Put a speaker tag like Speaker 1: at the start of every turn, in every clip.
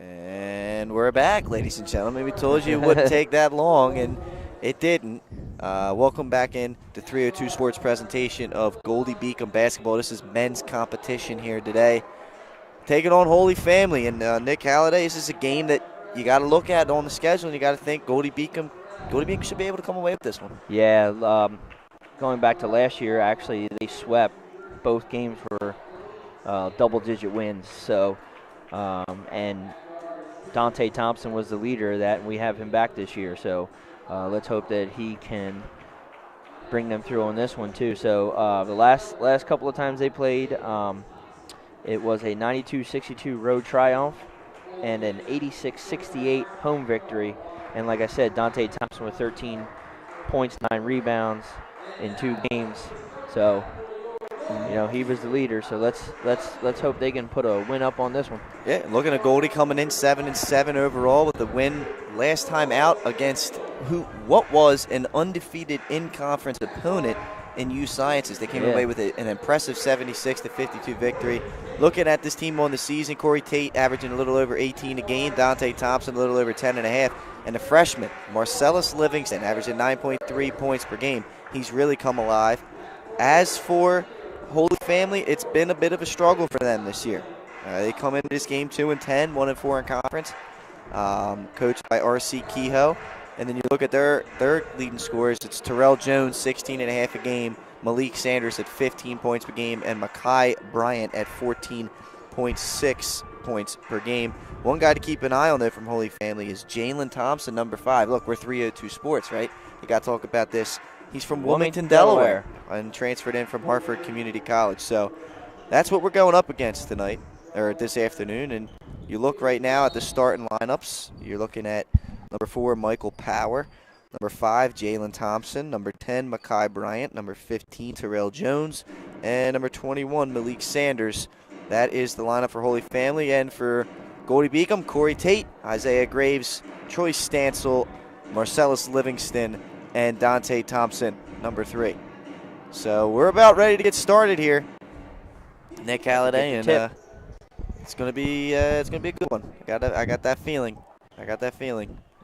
Speaker 1: And we're back, ladies and gentlemen. We told you it wouldn't take that long, and it didn't. Welcome back in to 302 Sports presentation of Goldey-Beacom basketball. This is men's competition here today. Taking on Holy Family. And Nick Halliday, this is a game that you got to look at on the schedule, and you got to think Goldey-Beacom should be able to come away with this one.
Speaker 2: Yeah, going back to last year, actually, they swept. Both games were double-digit wins. So, and Dante Thompson was the leader of that, and we have him back this year. So let's hope that he can bring them through on this one too. So the last couple of times they played, it was a 92-62 road triumph and an 86-68 home victory. And like I said, Dante Thompson with 13 points, 9 rebounds in 2 games. So he was the leader, so let's hope they can put a win up on this one.
Speaker 1: Yeah, looking at Goldie coming in 7-7 overall with the win last time out against what was an undefeated in-conference opponent in U Sciences. They came away with an impressive 76-52 victory. Looking at this team on the season, Corey Tate averaging a little over 18 a game, Dante Thompson a little over 10.5, and the freshman Marcellus Livingston averaging 9.3 points per game. He's really come alive. As for Holy Family, it's been a bit of a struggle for them this year. They come into this game 2-10, 1-4 in conference, coached by R.C. Kehoe. And then you look at their leading scorers. It's Terrell Jones, 16.5 a game, Malik Sanders at 15 points per game, and Makai Bryant at 14.6 points per game. One guy to keep an eye on, though, from Holy Family is Jalen Thompson, number 5. Look, we're 302 Sports, right? You got to talk about this. He's from Wilmington, Delaware, and transferred in from Hartford Community College. So that's what we're going up against tonight, or this afternoon. And you look right now at the starting lineups. You're looking at number 4, Michael Power, number 5, Jalen Thompson, number 10, Makai Bryant, number 15, Terrell Jones, and number 21, Malik Sanders. That is the lineup for Holy Family. And for Goldey-Beacom, Corey Tate, Isaiah Graves, Troy Stansel, Marcellus Livingston, and Dante Thompson, number 3. So we're about ready to get started here. Nick Halliday, and it's gonna be a good one. I got that feeling.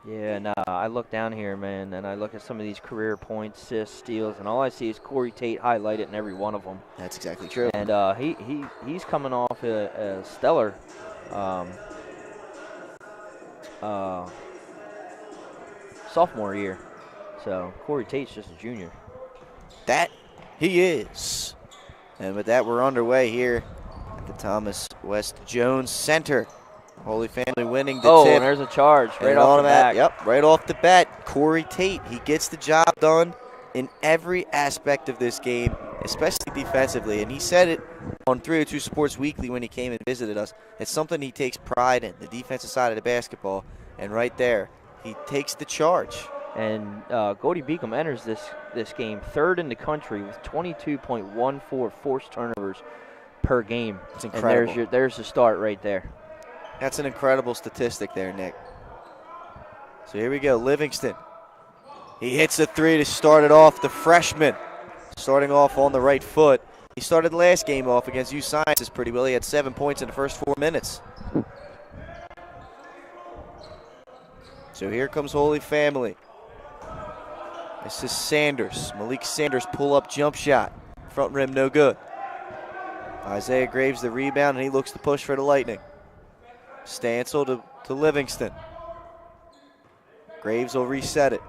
Speaker 2: Yeah, and I look down here, man, and I look at some of these career points, assists, steals, and all I see is Corey Tate highlighted in every one of them.
Speaker 1: That's exactly true.
Speaker 2: And he's coming off a stellar sophomore year. So Corey Tate's just a junior.
Speaker 1: That he is. And with that, we're underway here at the Thomas West Jones Center. Holy Family winning the tip.
Speaker 2: Oh, and there's a charge right off the bat.
Speaker 1: Yep, right off the bat. Corey Tate, he gets the job done in every aspect of this game, especially defensively. And he said it on 302 Sports Weekly when he came and visited us. It's something he takes pride in, the defensive side of the basketball. And right there, he takes the charge.
Speaker 2: And Goldey-Beacom enters this game 3rd in the country with 22.14 forced turnovers per game.
Speaker 1: It's incredible.
Speaker 2: And there's the start right there.
Speaker 1: That's an incredible statistic there, Nick. So here we go, Livingston. He hits a 3 to start it off, the freshman. Starting off on the right foot. He started the last game off against U Sciences pretty well. He had 7 points in the first 4 minutes. So here comes Holy Family. This is Sanders. Malik Sanders pull-up jump shot. Front rim, no good. Isaiah Graves the rebound, and he looks to push for the Lightning. Stansel to Livingston. Graves will reset it.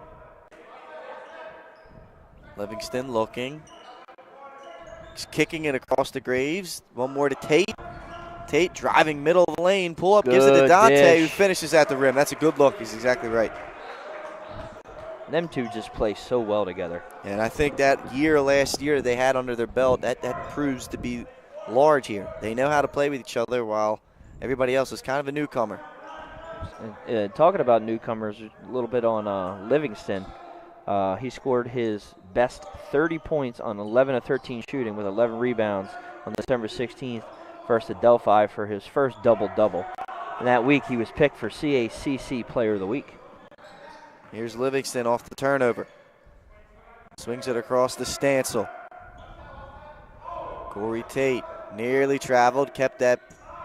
Speaker 1: Livingston looking. He's kicking it across to Graves. One more to Tate. Tate driving middle of the lane. Pull-up gives it to Dante, who finishes at the rim. That's a good look. He's exactly right.
Speaker 2: Them two just play so well together.
Speaker 1: And I think that last year they had under their belt, that proves to be large here. They know how to play with each other while everybody else is kind of a newcomer.
Speaker 2: Talking about newcomers, a little bit on Livingston. He scored his best 30 points on 11 of 13 shooting with 11 rebounds on December 16th versus Delphi for his first double-double. And that week he was picked for CACC Player of the Week.
Speaker 1: Here's Livingston off the turnover. Swings it across to Stansel. Corey Tate nearly traveled, kept that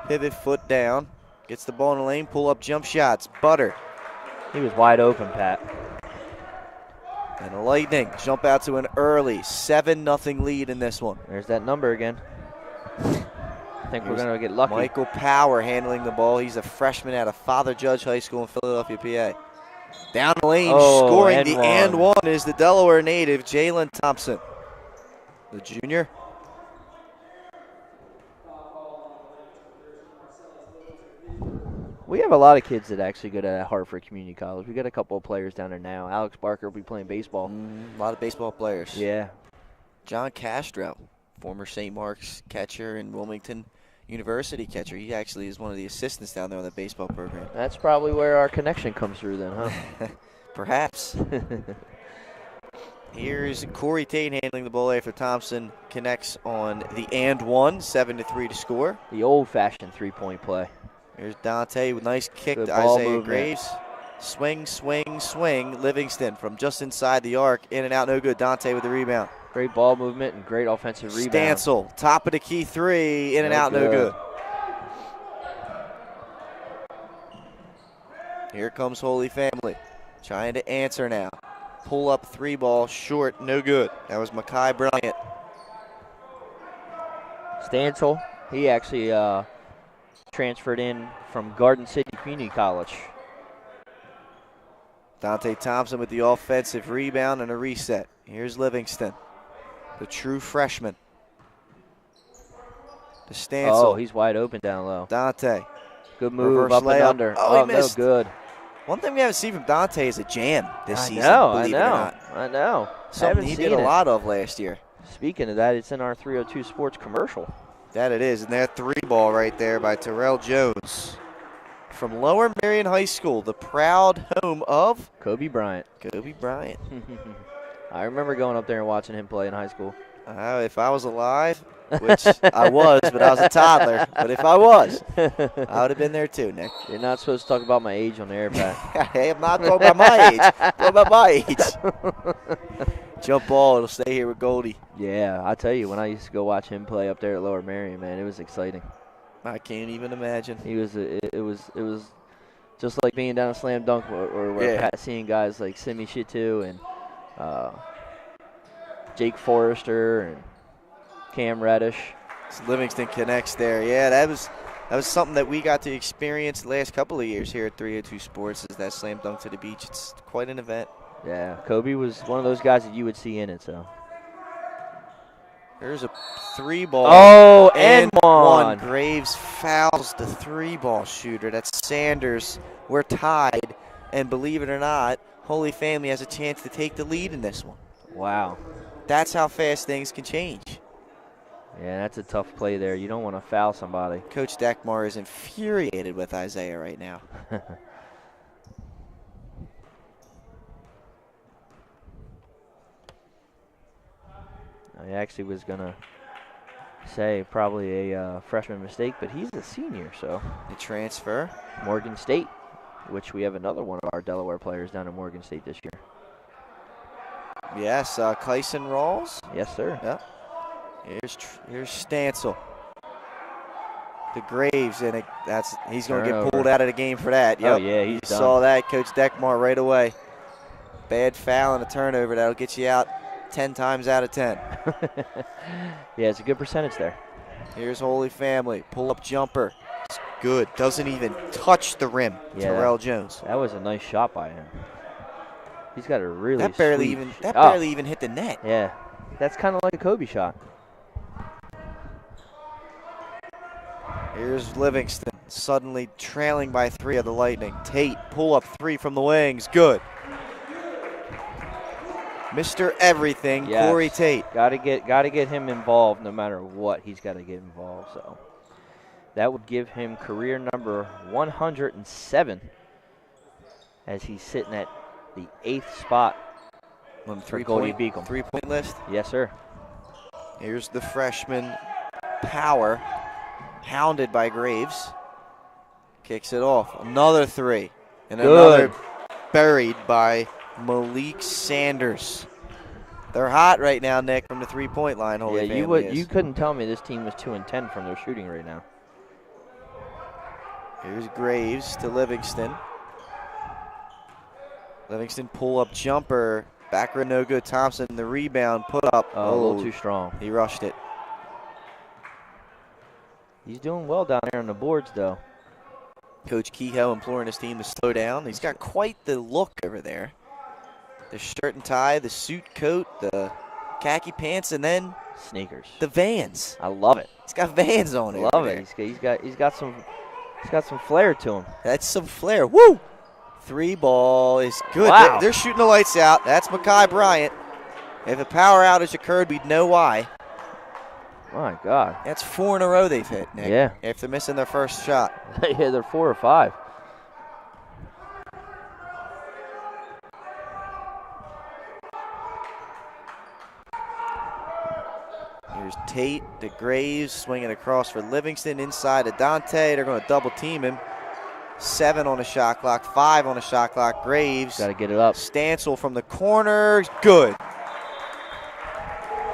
Speaker 1: pivot foot down. Gets the ball in the lane, pull-up jump shots. Butter.
Speaker 2: He was wide open, Pat.
Speaker 1: And the Lightning jump out to an early 7-0 lead in this one.
Speaker 2: There's that number again. I think we're going to get lucky.
Speaker 1: Michael Power handling the ball. He's a freshman out of Father Judge High School in Philadelphia, PA. Down the lane, scoring the and one is the Delaware native, Jalen Thompson, the junior.
Speaker 2: We have a lot of kids that actually go to Hartford Community College. We got a couple of players down there now. Alex Barker will be playing baseball.
Speaker 1: A lot of baseball players.
Speaker 2: Yeah.
Speaker 1: John Castro, former St. Mark's catcher and Wilmington University catcher. He actually is one of the assistants down there on the baseball program.
Speaker 2: That's probably where our connection comes through then, huh?
Speaker 1: Perhaps. Here's Corey Tate handling the ball after Thompson connects on the and one, 7-3 to score.
Speaker 2: The old-fashioned three-point play.
Speaker 1: Here's Dante with nice kick
Speaker 2: Good
Speaker 1: to
Speaker 2: ball
Speaker 1: Isaiah
Speaker 2: movement.
Speaker 1: Graves. Swing, swing, swing. Livingston from just inside the arc. In and out, no good. Dante with the rebound.
Speaker 2: Great ball movement and great offensive rebound.
Speaker 1: Stancil, top of the key three. In and out, no good. Here comes Holy Family. Trying to answer now. Pull up three ball, short, no good. That was Makai Bryant.
Speaker 2: Stancil, he actually transferred in from Garden City Community College.
Speaker 1: Dante Thompson with the offensive rebound and a reset. Here's Livingston, the true freshman. To Stancil.
Speaker 2: Oh, he's wide open down low.
Speaker 1: Dante.
Speaker 2: Good move,
Speaker 1: Reverse
Speaker 2: up
Speaker 1: layup.
Speaker 2: and under.
Speaker 1: Oh, he
Speaker 2: no
Speaker 1: missed.
Speaker 2: good.
Speaker 1: One thing we haven't seen from Dante is a jam this season.
Speaker 2: I
Speaker 1: believe it or not.
Speaker 2: know.
Speaker 1: Something he did a lot of last year.
Speaker 2: Speaking of that, it's in our 302 Sports commercial.
Speaker 1: That it is, and that three ball right there by Terrell Jones from Lower Marion High School, the proud home of
Speaker 2: Kobe Bryant.
Speaker 1: Kobe Bryant.
Speaker 2: I remember going up there and watching him play in high school.
Speaker 1: If I was alive, which I was, but I was a toddler. But if I was, I would have been there too, Nick.
Speaker 2: You're not supposed to talk about my age on the air, Pat.
Speaker 1: Hey, I'm not talking about my age. I'm talking about my age. Jump ball, it'll stay here with Goldie.
Speaker 2: Yeah, I tell you, when I used to go watch him play up there at Lower Marion, man, it was exciting.
Speaker 1: I can't even imagine.
Speaker 2: He was. It was just like being down a slam dunk, or seeing guys like Simi Shitu and Jake Forrester and Cam Reddish.
Speaker 1: Livingston connects there. Yeah, that was something that we got to experience the last couple of years here at 302 Sports, is that slam dunk to the beach. It's quite an event.
Speaker 2: Yeah, Kobe was one of those guys that you would see in it. So
Speaker 1: there's a three ball.
Speaker 2: Oh, and one.
Speaker 1: Graves fouls the three ball shooter. That's Sanders. We're tied, and believe it or not, Holy Family has a chance to take the lead in this one.
Speaker 2: Wow.
Speaker 1: That's how fast things can change.
Speaker 2: Yeah, that's a tough play there. You don't want to foul somebody.
Speaker 1: Coach Deckmar is infuriated with Isaiah right now.
Speaker 2: I actually was going to say probably a freshman mistake, but he's a senior, so.
Speaker 1: The transfer.
Speaker 2: Morgan State, which we have another one of our Delaware players down at Morgan State this year.
Speaker 1: Yes, Kyson Rawls.
Speaker 2: Yes, sir.
Speaker 1: Yep. Here's Stancil. The Graves, and he's going to get pulled out of the game for that. Yep.
Speaker 2: Oh, yeah, he's done.
Speaker 1: Saw that, Coach Deckmar, right away. Bad foul and a turnover. That'll get you out 10 times out of 10.
Speaker 2: Yeah, it's a good percentage there.
Speaker 1: Here's Holy Family. Pull-up jumper. It's good. Doesn't even touch the rim.
Speaker 2: Yeah,
Speaker 1: Terrell Jones.
Speaker 2: That was a nice shot by him. He's got a really
Speaker 1: That barely even hit the net.
Speaker 2: Yeah, that's kind of like a Kobe shot.
Speaker 1: Here's Livingston, suddenly trailing by 3 of the Lightning. Tate, pull up 3 from the wings, good. Mr. Everything,
Speaker 2: Yes.
Speaker 1: Corey Tate.
Speaker 2: Got to get him involved no matter what. He's got to get involved. So that would give him career number 107 as he's sitting at the 8th spot
Speaker 1: On
Speaker 2: for Goldey-Beacom.
Speaker 1: 3-point list.
Speaker 2: Yes, sir.
Speaker 1: Here's the freshman Power, hounded by Graves. Kicks it off. Another 3. And
Speaker 2: Good.
Speaker 1: another buried by Malik Sanders. They're hot right now, Nick, from the 3-point line. Holy Family
Speaker 2: you couldn't tell me this team was 2-10 from their shooting right now.
Speaker 1: Here's Graves to Livingston. Livingston pull-up jumper. Back rim no good. Thompson, the rebound, put up.
Speaker 2: Oh, a little too strong.
Speaker 1: He rushed it.
Speaker 2: He's doing well down there on the boards, though.
Speaker 1: Coach Kehoe imploring his team to slow down. He's got quite the look over there. The shirt and tie, the suit coat, the khaki pants, and then
Speaker 2: sneakers.
Speaker 1: The Vans.
Speaker 2: I love it.
Speaker 1: He's got Vans on it.
Speaker 2: Love it. He's got some flair to him.
Speaker 1: That's some flair. Woo! 3 ball is good.
Speaker 2: Wow.
Speaker 1: They're shooting the lights out. That's Makai Bryant. If a power outage occurred, we'd know why.
Speaker 2: My God.
Speaker 1: That's 4 in a row they've hit, Nick.
Speaker 2: Yeah.
Speaker 1: After missing their first shot.
Speaker 2: Yeah, they're 4 or 5.
Speaker 1: Here's Tate to Graves, swinging across for Livingston, inside to Dante. They're going to double team him. 7 on the shot clock, 5 on the shot clock. Graves.
Speaker 2: Got to get it up.
Speaker 1: Stancil from the corner. Good.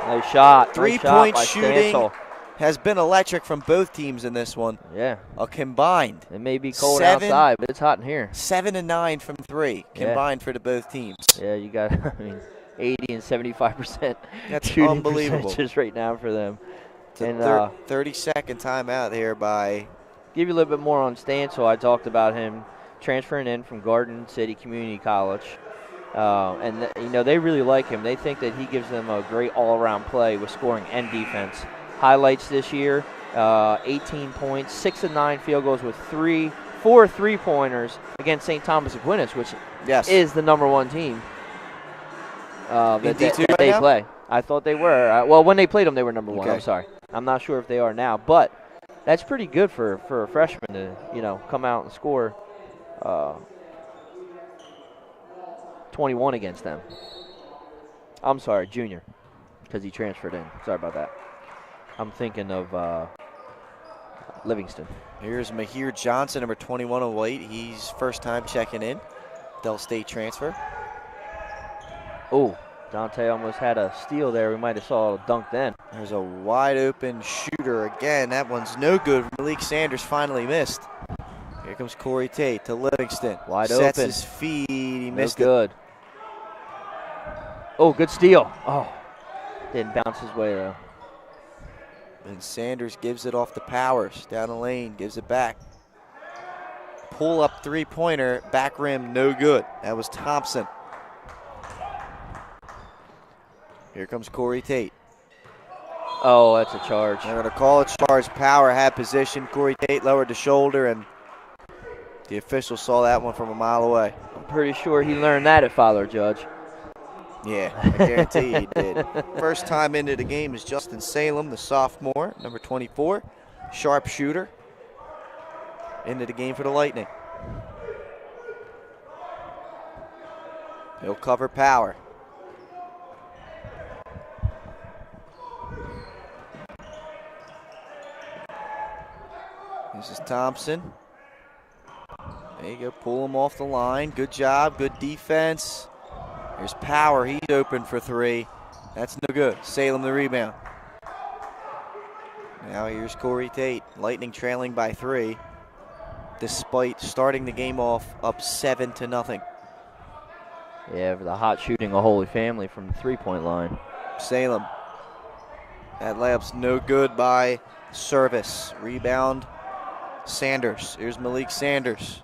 Speaker 2: Nice shot.
Speaker 1: Three-point
Speaker 2: nice
Speaker 1: shooting
Speaker 2: Stancil.
Speaker 1: has been electric from both teams in this one.
Speaker 2: Yeah.
Speaker 1: A combined.
Speaker 2: It may be cold outside, but it's hot in here.
Speaker 1: 7 and 9 from 3 combined for the both teams.
Speaker 2: Yeah, you got 80 and 75%.
Speaker 1: That's
Speaker 2: shooting
Speaker 1: unbelievable.
Speaker 2: percentages right now for them.
Speaker 1: It's a 30-second timeout here by.
Speaker 2: Give you a little bit more on Stancil. I talked about him transferring in from Garden City Community College. They really like him. They think that he gives them a great all-around play with scoring and defense. Highlights this year, 18 points, 6 of 9 field goals with 4 3-pointers against St. Thomas Aquinas, which is the #1 team that they play. I thought they were. When they played them, they were #1. Okay. I'm sorry. I'm not sure if they are now, but that's pretty good for a freshman to come out and score 21 against them. I'm sorry, junior, because he transferred in. Sorry about that. I'm thinking of Livingston.
Speaker 1: Here's Mahir Johnson, number 2108. He's first time checking in. Del State transfer.
Speaker 2: Oh, Dante almost had a steal there. We might have saw a dunk then.
Speaker 1: There's a wide open shooter again. That one's no good. Malik Sanders finally missed. Here comes Corey Tate to Livingston.
Speaker 2: Wide
Speaker 1: Sets
Speaker 2: open.
Speaker 1: His feet. He
Speaker 2: No
Speaker 1: missed
Speaker 2: good.
Speaker 1: it.
Speaker 2: Oh, good steal. Oh, didn't bounce his way though.
Speaker 1: And Sanders gives it off to Powers. Down the lane, gives it back. Pull up 3-pointer, back rim, no good. That was Thompson. Here comes Corey Tate.
Speaker 2: Oh, that's a charge.
Speaker 1: They're going to call a charge. Power had position. Corey Tate lowered the shoulder, and the official saw that one from a mile away.
Speaker 2: I'm pretty sure he learned that at Fowler, Judge.
Speaker 1: Yeah, I guarantee he did. First time into the game is Justin Salem, the sophomore, number 24, sharpshooter, into the game for the Lightning. He'll cover Power. This is Thompson. There you go, pull him off the line. Good job, good defense. Here's Power, he's open for 3. That's no good. Salem the rebound. Now here's Corey Tate. Lightning trailing by 3, despite starting the game off up 7-0.
Speaker 2: Yeah, for the hot shooting of Holy Family from the 3-point line.
Speaker 1: Salem. That layup's no good by Service. Rebound, Sanders. Here's Malik Sanders.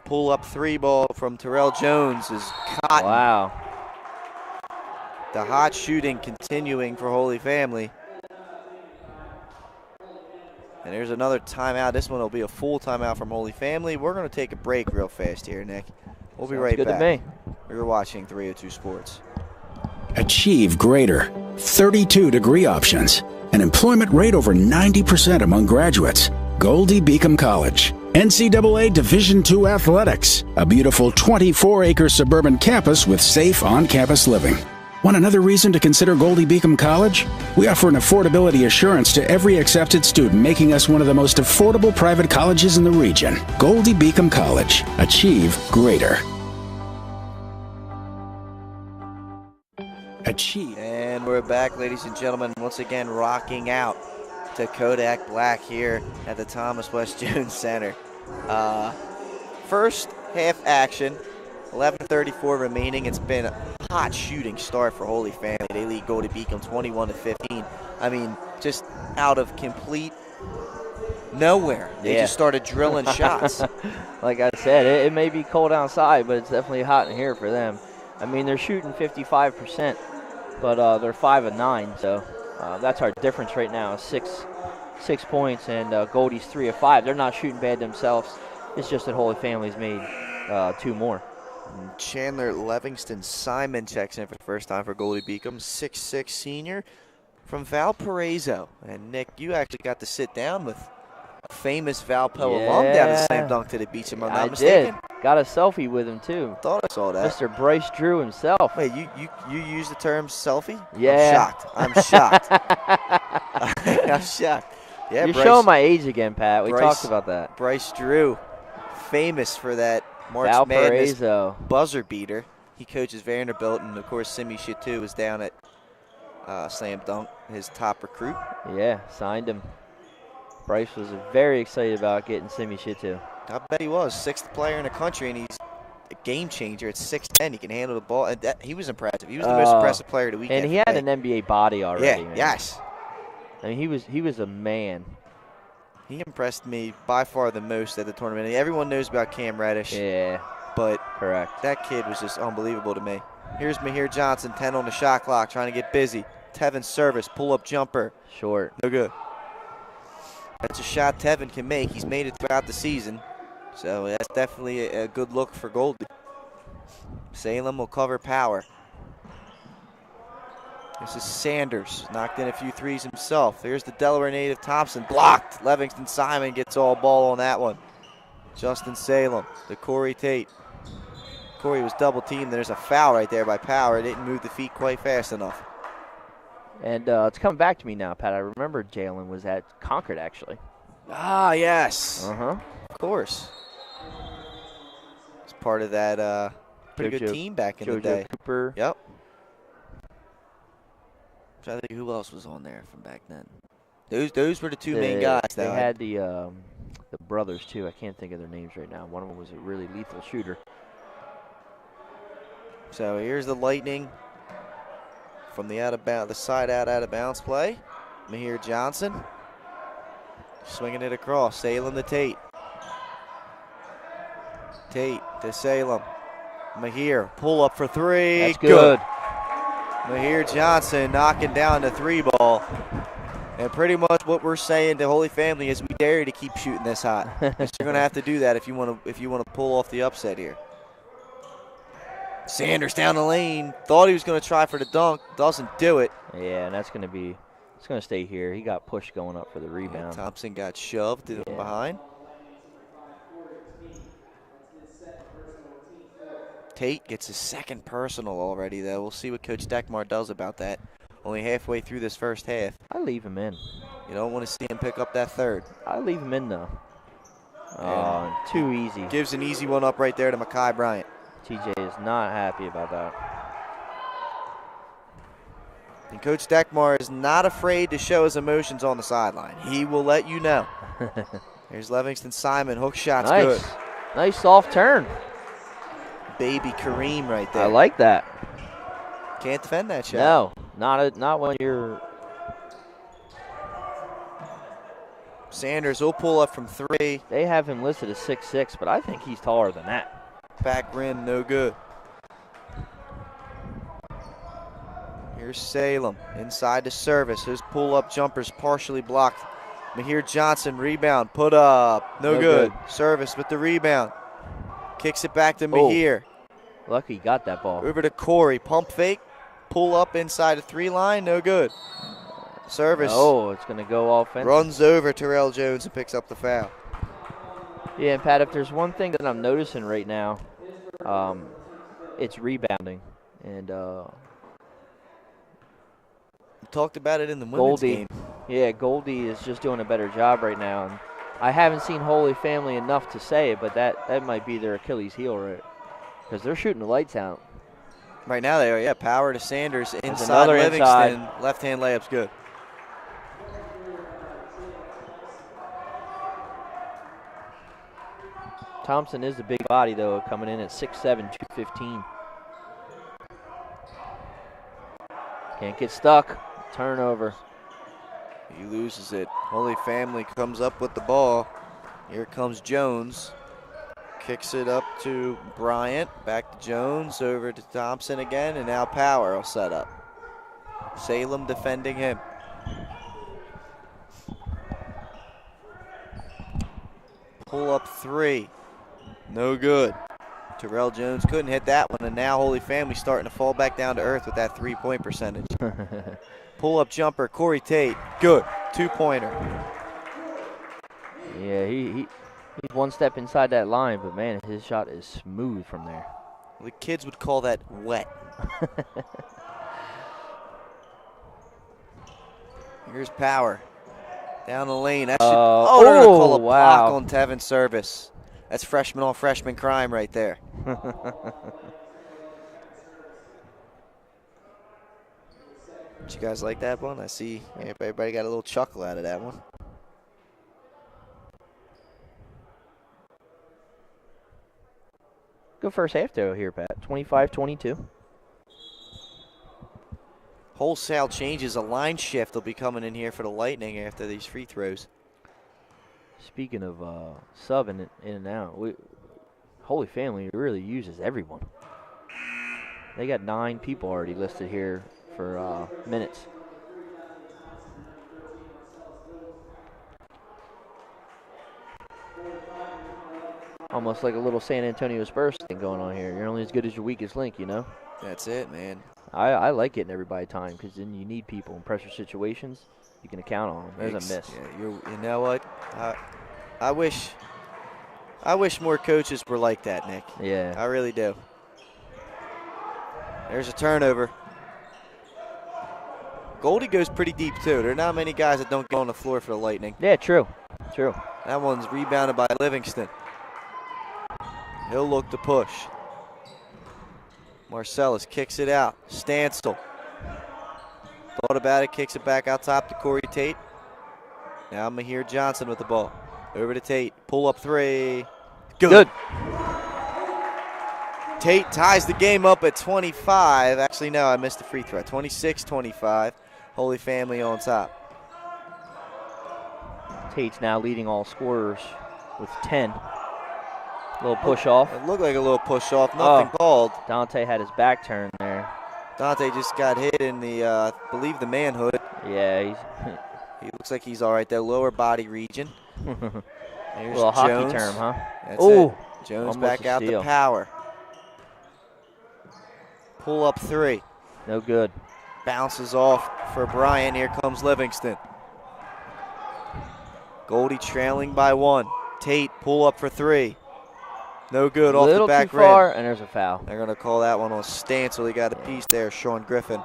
Speaker 1: Pull up 3 ball from Terrell Jones is caught.
Speaker 2: Wow.
Speaker 1: The hot shooting continuing for Holy Family. And there's another timeout. This one will be a full timeout from Holy Family. We're going to take a break real fast here, Nick. We'll be right back.
Speaker 2: Good to me.
Speaker 1: You're watching 302 Sports.
Speaker 3: Achieve greater. 32-degree options. An employment rate over 90% among graduates. Goldey-Beacom College. NCAA Division II athletics. A beautiful 24-acre suburban campus with safe on-campus living. Want another reason to consider Goldey-Beacom College? We offer an affordability assurance to every accepted student, making us one of the most affordable private colleges in the region. Goldey-Beacom College. Achieve greater. Achieve.
Speaker 1: And we're back, ladies and gentlemen, once again rocking out to Kodak Black here at the Thomas West Jones Center. First half action, 11:34 remaining. It's been a hot shooting start for Holy Family. They lead Goldey-Beacom 21-15. I mean, just out of complete nowhere. They just started drilling shots.
Speaker 2: Like I said, it may be cold outside, but it's definitely hot in here for them. I mean, they're shooting 55%, but they're 5 of 9, so that's our difference right now. 6 points, and Goldie's 3 of 5. They're not shooting bad themselves. It's just that Holy Family's made 2 more.
Speaker 1: Chandler Livingston Simon checks in for the first time for Goldey-Beacom, 6'6" senior from Valparaiso. And Nick, you actually got to sit down with a famous Valpo alum down at Slam Dunk to the Beach, if I'm not mistaken.
Speaker 2: Did. Got a selfie with him too.
Speaker 1: Thought I saw that.
Speaker 2: Mr. Bryce Drew himself.
Speaker 1: Wait, you use the term selfie?
Speaker 2: Yeah.
Speaker 1: I'm shocked. I'm shocked. Yeah,
Speaker 2: You're
Speaker 1: Bryce,
Speaker 2: showing my age again, Pat. We talked about that.
Speaker 1: Bryce Drew, famous for that March
Speaker 2: Valparaiso
Speaker 1: Madness buzzer beater. He coaches Vanderbilt, and of course Simi Chitu was down at Slam Dunk, his top recruit.
Speaker 2: Yeah, signed him. Bryce was very excited about getting Simi Chitu.
Speaker 1: I bet he was. 6th player in the country, and he's a game changer at 6'10". He can handle the ball, and he was impressive. He was the most impressive player of the weekend.
Speaker 2: And he had an NBA body already.
Speaker 1: Yeah,
Speaker 2: man.
Speaker 1: yes.
Speaker 2: I mean, he was a man.
Speaker 1: He impressed me by far the most at the tournament. Everyone knows about Cam Reddish.
Speaker 2: Yeah.
Speaker 1: But
Speaker 2: correct.
Speaker 1: That kid was just unbelievable to me. Here's Mahir Johnson, 10 on the shot clock, trying to get busy. Tevin's service, pull-up jumper.
Speaker 2: Short.
Speaker 1: No good. That's a shot Tevin can make. He's made it throughout the season. So that's definitely a good look for Goldie. Salem will cover power. This is Sanders, knocked in a few threes himself. There's the Delaware native Thompson, blocked. Livingston Simon gets all ball on that one. Justin Salem to Corey Tate. Corey was double teamed. There's a foul right there by Power. Didn't move the feet quite fast enough.
Speaker 2: And it's coming back to me now, Pat. I remember Jalen was at Concord, actually.
Speaker 1: Ah, yes.
Speaker 2: Uh-huh.
Speaker 1: Of course. It's part of that pretty good team back in the day.
Speaker 2: Cooper.
Speaker 1: Yep. I'm trying to think who else was on there from back then. Those were the two main guys.
Speaker 2: They had the brothers, too. I can't think of their names right now. One of them was a really lethal shooter.
Speaker 1: So here's the Lightning from the side out of bounds play. Mahir Johnson swinging it across. Salem to Tate. Tate to Salem. Mahir pull up for 3.
Speaker 2: That's good.
Speaker 1: Mahir Johnson knocking down the 3 ball. And pretty much what we're saying to Holy Family is we dare you to keep shooting this hot. You're going to have to do that if you want to pull off the upset here. Sanders down the lane. Thought he was going to try for the dunk. Doesn't do it.
Speaker 2: Yeah, and it's going to stay here. He got pushed going up for the rebound.
Speaker 1: Yeah, Thompson got shoved behind. Tate gets his second personal already, though. We'll see what Coach Deckmar does about that. Only halfway through this first half.
Speaker 2: I leave him in.
Speaker 1: You don't want to see him pick up that third.
Speaker 2: I leave him in, though. Too easy.
Speaker 1: Gives an easy one up right there to Makai Bryant.
Speaker 2: TJ is not happy about that.
Speaker 1: And Coach Deckmar is not afraid to show his emotions on the sideline. He will let you know. There's Livingston Simon. Hook shot's good.
Speaker 2: Nice soft turn.
Speaker 1: Baby Kareem right there.
Speaker 2: I like that.
Speaker 1: Can't defend that shot.
Speaker 2: No, not when you're.
Speaker 1: Sanders will pull up from 3.
Speaker 2: They have him listed as 6'6", but I think he's taller than that.
Speaker 1: Back rim, no good. Here's Salem inside the service. His pull-up jumper's partially blocked. Mahir Johnson, rebound, put up, no good. Service with the rebound. Kicks it back to Mahir.
Speaker 2: Lucky he got that ball.
Speaker 1: Over to Corey, pump fake, pull up inside the 3 line, no good. Service.
Speaker 2: Oh, it's going to go offensive.
Speaker 1: Runs over Terrell Jones and picks up the foul.
Speaker 2: Yeah, and Pat, if there's one thing that I'm noticing right now, it's rebounding. And
Speaker 1: we talked about it in the women's game.
Speaker 2: Yeah, Goldie is just doing a better job right now. And I haven't seen Holy Family enough to say it, but that might be their Achilles heel, right? Because they're shooting the lights out.
Speaker 1: Right now they are, yeah. Power to Sanders inside Livingston. Left-hand layup's good.
Speaker 2: Thompson is the big body, though, coming in at 6'7", 215. Can't get stuck. Turnover.
Speaker 1: He loses it. Holy Family comes up with the ball. Here comes Jones. Kicks it up to Bryant. Back to Jones. Over to Thompson again. And now Power will set up. Salem defending him. Pull up 3. No good. Terrell Jones couldn't hit that one, and now Holy Family starting to fall back down to earth with that 3-point percentage. Pull-up jumper, Corey Tate, good, 2-pointer.
Speaker 2: Yeah, he's one step inside that line, but man, his shot is smooth from there.
Speaker 1: The kids would call that wet. Here's Power. Down the lane. That should, they're going to call a block on Tevin's service. That's freshman on freshman crime right there. Did you guys like that one? I see everybody got a little chuckle out of that one.
Speaker 2: Good first half though here, Pat. 25-22.
Speaker 1: Wholesale changes. A line shift will be coming in here for the Lightning after these free throws.
Speaker 2: Speaking of subbing in and out, Holy Family really uses everyone. They got 9 people already listed here for minutes. Almost like a little San Antonio Spurs thing going on here. You're only as good as your weakest link, you know?
Speaker 1: That's it, man.
Speaker 2: I like getting everybody time because then you need people in pressure situations. You can count on them. There's a miss.
Speaker 1: Yeah, you know what? I wish more coaches were like that, Nick.
Speaker 2: Yeah.
Speaker 1: I really do. There's a turnover. Goldie goes pretty deep, too. There are not many guys that don't go on the floor for the Lightning.
Speaker 2: Yeah, true. True.
Speaker 1: That one's rebounded by Livingston. He'll look to push. Marcellus kicks it out. Stansel. Thought about it, kicks it back out top to Corey Tate. Now Mahir Johnson with the ball. Over to Tate. Pull up 3. Good. Tate ties the game up at 25. Actually, no, I missed the free throw. 26-25. Holy Family on top.
Speaker 2: Tate's now leading all scorers with 10. Little push off.
Speaker 1: It looked like a little push off. Nothing called.
Speaker 2: Dante had his back turned there.
Speaker 1: Dante just got hit in the, I believe, the manhood.
Speaker 2: Yeah,
Speaker 1: he looks like he's all right there. Lower body region.
Speaker 2: There's a little
Speaker 1: Jones.
Speaker 2: hockey term, huh?
Speaker 1: That's it. Jones
Speaker 2: almost
Speaker 1: back out
Speaker 2: steal.
Speaker 1: to Power. Pull up 3.
Speaker 2: No good.
Speaker 1: Bounces off for Bryant. Here comes Livingston. Goldie trailing by 1. Tate pull up for 3. No good off the back
Speaker 2: too far,
Speaker 1: rim.
Speaker 2: and there's a foul.
Speaker 1: They're going to call that one on Stansel. He got a piece there, Sean Griffin.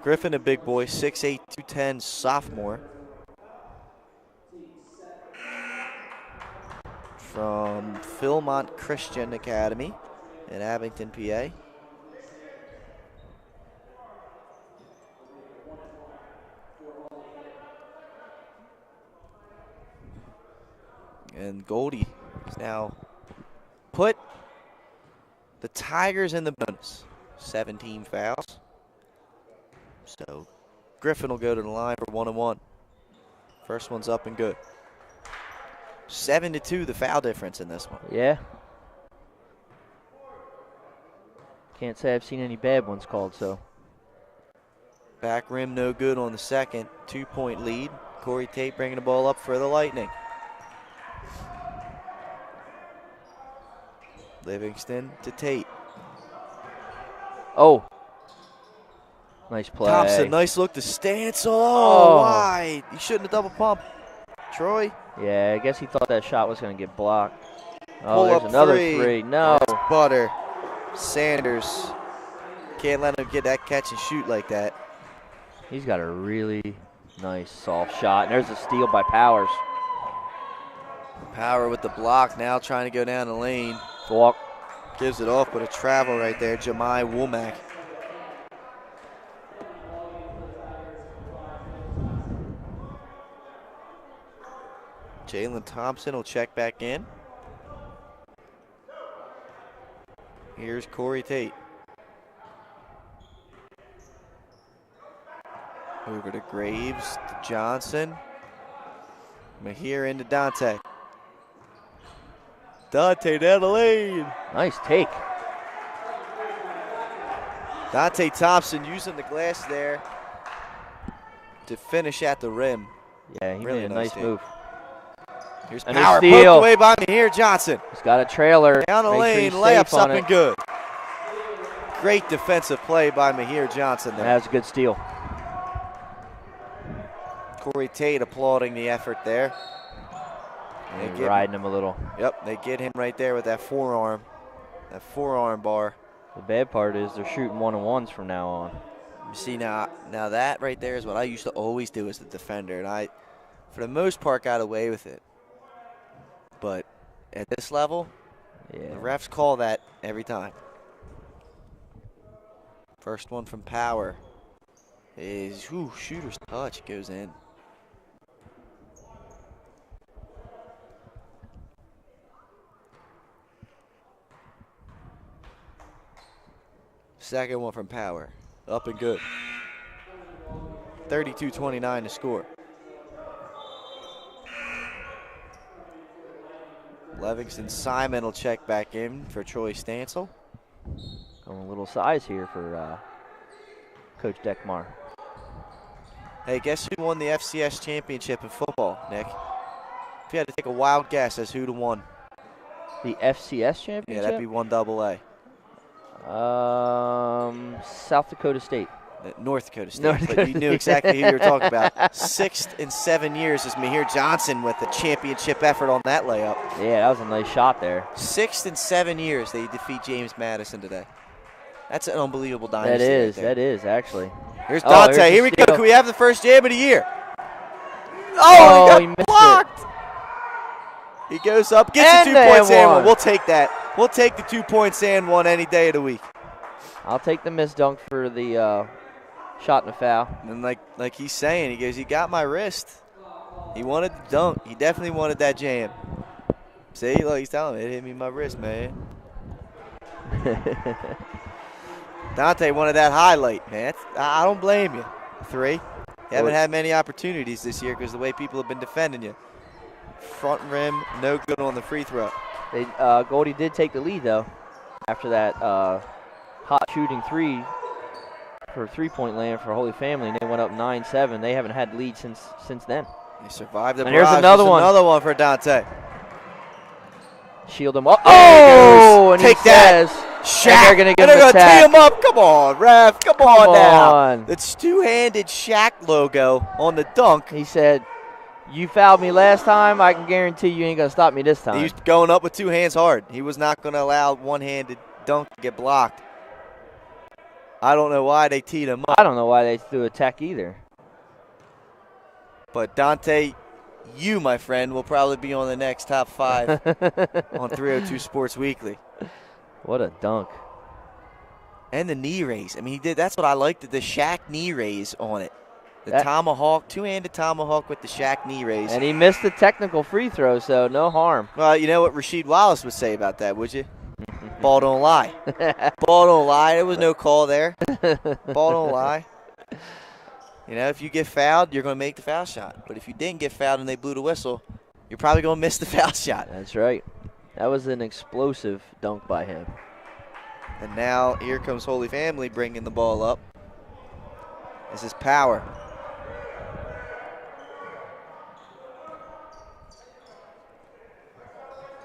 Speaker 1: Griffin, a big boy, 6'8", 210, sophomore. From Philmont Christian Academy in Abington, PA. And Goldie is now put the Tigers in the bonus. 17 fouls. So Griffin will go to the line for 1-1. First one's up and good. 7-2 the foul difference in this one.
Speaker 2: Yeah. Can't say I've seen any bad ones called, so.
Speaker 1: Back rim no good on the second. 2-point lead. Corey Tate bringing the ball up for the Lightning. Livingston to Tate.
Speaker 2: Oh. Nice play.
Speaker 1: Thompson, nice look to Stansel. Oh, wide. You shouldn't have double pumped. Troy.
Speaker 2: Yeah, I guess he thought that shot was going to get blocked. Oh,
Speaker 1: Pull
Speaker 2: there's
Speaker 1: up
Speaker 2: another
Speaker 1: 3.
Speaker 2: 3. No.
Speaker 1: That's Butter. Sanders. Can't let him get that catch and shoot like that.
Speaker 2: He's got a really nice soft shot. And there's a steal by Powers.
Speaker 1: Power with the block now trying to go down the lane.
Speaker 2: Walk.
Speaker 1: Gives it off, but a travel right there. Jemai Womack. Jalen Thompson will check back in. Here's Corey Tate. Over to Graves, to Johnson. Mahir into Dante. Dante down the lane.
Speaker 2: Nice take.
Speaker 1: Dante Thompson using the glass there to finish at the rim.
Speaker 2: Yeah, he
Speaker 1: Really
Speaker 2: made a
Speaker 1: nice
Speaker 2: nice
Speaker 1: take.
Speaker 2: move.
Speaker 1: Here's
Speaker 2: And a
Speaker 1: power
Speaker 2: steal.
Speaker 1: poked away by Mahir Johnson.
Speaker 2: He's got a trailer.
Speaker 1: Down the
Speaker 2: Make sure
Speaker 1: lane,
Speaker 2: he's
Speaker 1: layups
Speaker 2: safe on
Speaker 1: up and good. Great defensive play by Mahir Johnson there.
Speaker 2: That was a good steal.
Speaker 1: Corey Tate applauding the effort there. They
Speaker 2: And
Speaker 1: get-
Speaker 2: riding him a little.
Speaker 1: Yep, they get him right there with that forearm bar.
Speaker 2: The bad part is they're shooting 1-on-1s from now on.
Speaker 1: You see, now that right there is what I used to always do as a defender, and I, for the most part, got away with it. But at this level,
Speaker 2: Yeah.
Speaker 1: the refs call that every time. First one from Power is shooter's touch, goes in. Second one from Power, up and good. 32-29 to score. Livingston Simon will check back in for Troy Stansel.
Speaker 2: Going a little size here for Coach Deckmar.
Speaker 1: Hey, guess who won the FCS championship in football, Nick? If you had to take a wild guess as who to won.
Speaker 2: The FCS
Speaker 1: Yeah,
Speaker 2: championship?
Speaker 1: that'd be 1AA.
Speaker 2: South Dakota State.
Speaker 1: North Dakota State.
Speaker 2: North
Speaker 1: But
Speaker 2: Dakota
Speaker 1: you knew
Speaker 2: State.
Speaker 1: exactly who you were talking about. 6th in 7 years is Mahir Johnson with the championship effort on that layup.
Speaker 2: Yeah, that was a nice shot there.
Speaker 1: 6th in 7 years they defeat James Madison today. That's an unbelievable dynasty.
Speaker 2: That is, actually.
Speaker 1: Here's
Speaker 2: Oh,
Speaker 1: Dante.
Speaker 2: here's the
Speaker 1: Here we go.
Speaker 2: steal.
Speaker 1: Can we have the first jam of the year?
Speaker 2: Oh, he
Speaker 1: he
Speaker 2: missed
Speaker 1: got blocked. He goes up, gets
Speaker 2: And
Speaker 1: the 2
Speaker 2: they
Speaker 1: points and
Speaker 2: won.
Speaker 1: one. We'll take that. We'll take the 2 points and one any day of the week.
Speaker 2: I'll take the missed dunk for the shot and a foul.
Speaker 1: And like he's saying, he goes, he got my wrist. He wanted the dunk. He definitely wanted that jam. See, look, he's telling me, it hit me in my wrist, man. Dante wanted that highlight, man. I don't blame you. 3. You haven't had many opportunities this year because the way people have been defending you. Front rim, no good on the free throw.
Speaker 2: Goldie did take the lead, though, after that hot shooting three for three-point land for Holy Family, and they went up 9-7. They haven't had lead since then.
Speaker 1: They survived the
Speaker 2: And here's
Speaker 1: barrage.
Speaker 2: another one.
Speaker 1: Another one for Dante.
Speaker 2: Shield him up.
Speaker 1: There he
Speaker 2: Oh,
Speaker 1: goes.
Speaker 2: and
Speaker 1: Take
Speaker 2: he
Speaker 1: that.
Speaker 2: says,
Speaker 1: Shaq.
Speaker 2: and they're going to give
Speaker 1: And
Speaker 2: him
Speaker 1: they're
Speaker 2: a
Speaker 1: gonna tee
Speaker 2: tap.
Speaker 1: him up. Come on, ref. Come on now.
Speaker 2: on.
Speaker 1: It's two-handed Shaq logo on the dunk.
Speaker 2: He said, you fouled me last time. I can guarantee you ain't going to stop me this time.
Speaker 1: He was going up with 2 hands hard. He was not going to allow one-handed dunk to get blocked. I don't know why they teed him up.
Speaker 2: I don't know why they threw a tech either.
Speaker 1: But Dante, you, my friend, will probably be on the next top 5 on 302 Sports Weekly.
Speaker 2: What a dunk.
Speaker 1: And the knee raise. I mean, he did. That's what I liked, the Shaq knee raise on it. The tomahawk, two-handed tomahawk with the Shaq knee raise.
Speaker 2: And he missed the technical free throw, so no harm.
Speaker 1: Well, you know what Rasheed Wallace would say about that, would you? Ball don't lie. Ball don't lie. There was no call there. Ball don't lie. You know, if you get fouled, you're going to make the foul shot. But if you didn't get fouled and they blew the whistle, you're probably going to miss the foul shot.
Speaker 2: That's right. That was an explosive dunk by him.
Speaker 1: And now here comes Holy Family bringing the ball up. This is Power.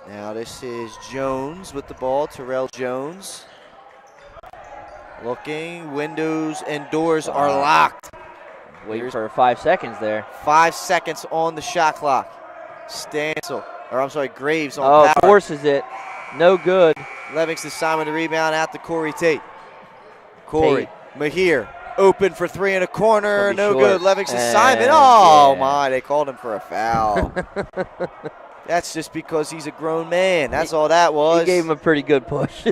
Speaker 1: Now this is Jones with the ball, Terrell Jones. Looking, windows and doors are locked.
Speaker 2: Waiting for 5 seconds there.
Speaker 1: 5 seconds on the shot clock. Graves on Power.
Speaker 2: Forces it. No good.
Speaker 1: Livingston Simon the rebound out to Corey Tate. Corey,
Speaker 2: Tate.
Speaker 1: Mahir, open for 3 in a corner,
Speaker 2: Gonna be
Speaker 1: no
Speaker 2: short.
Speaker 1: good. Livingston
Speaker 2: And
Speaker 1: Simon, oh
Speaker 2: yeah.
Speaker 1: my, they called him for a foul. That's just because he's a grown man. That's all that was.
Speaker 2: He gave him a pretty good push.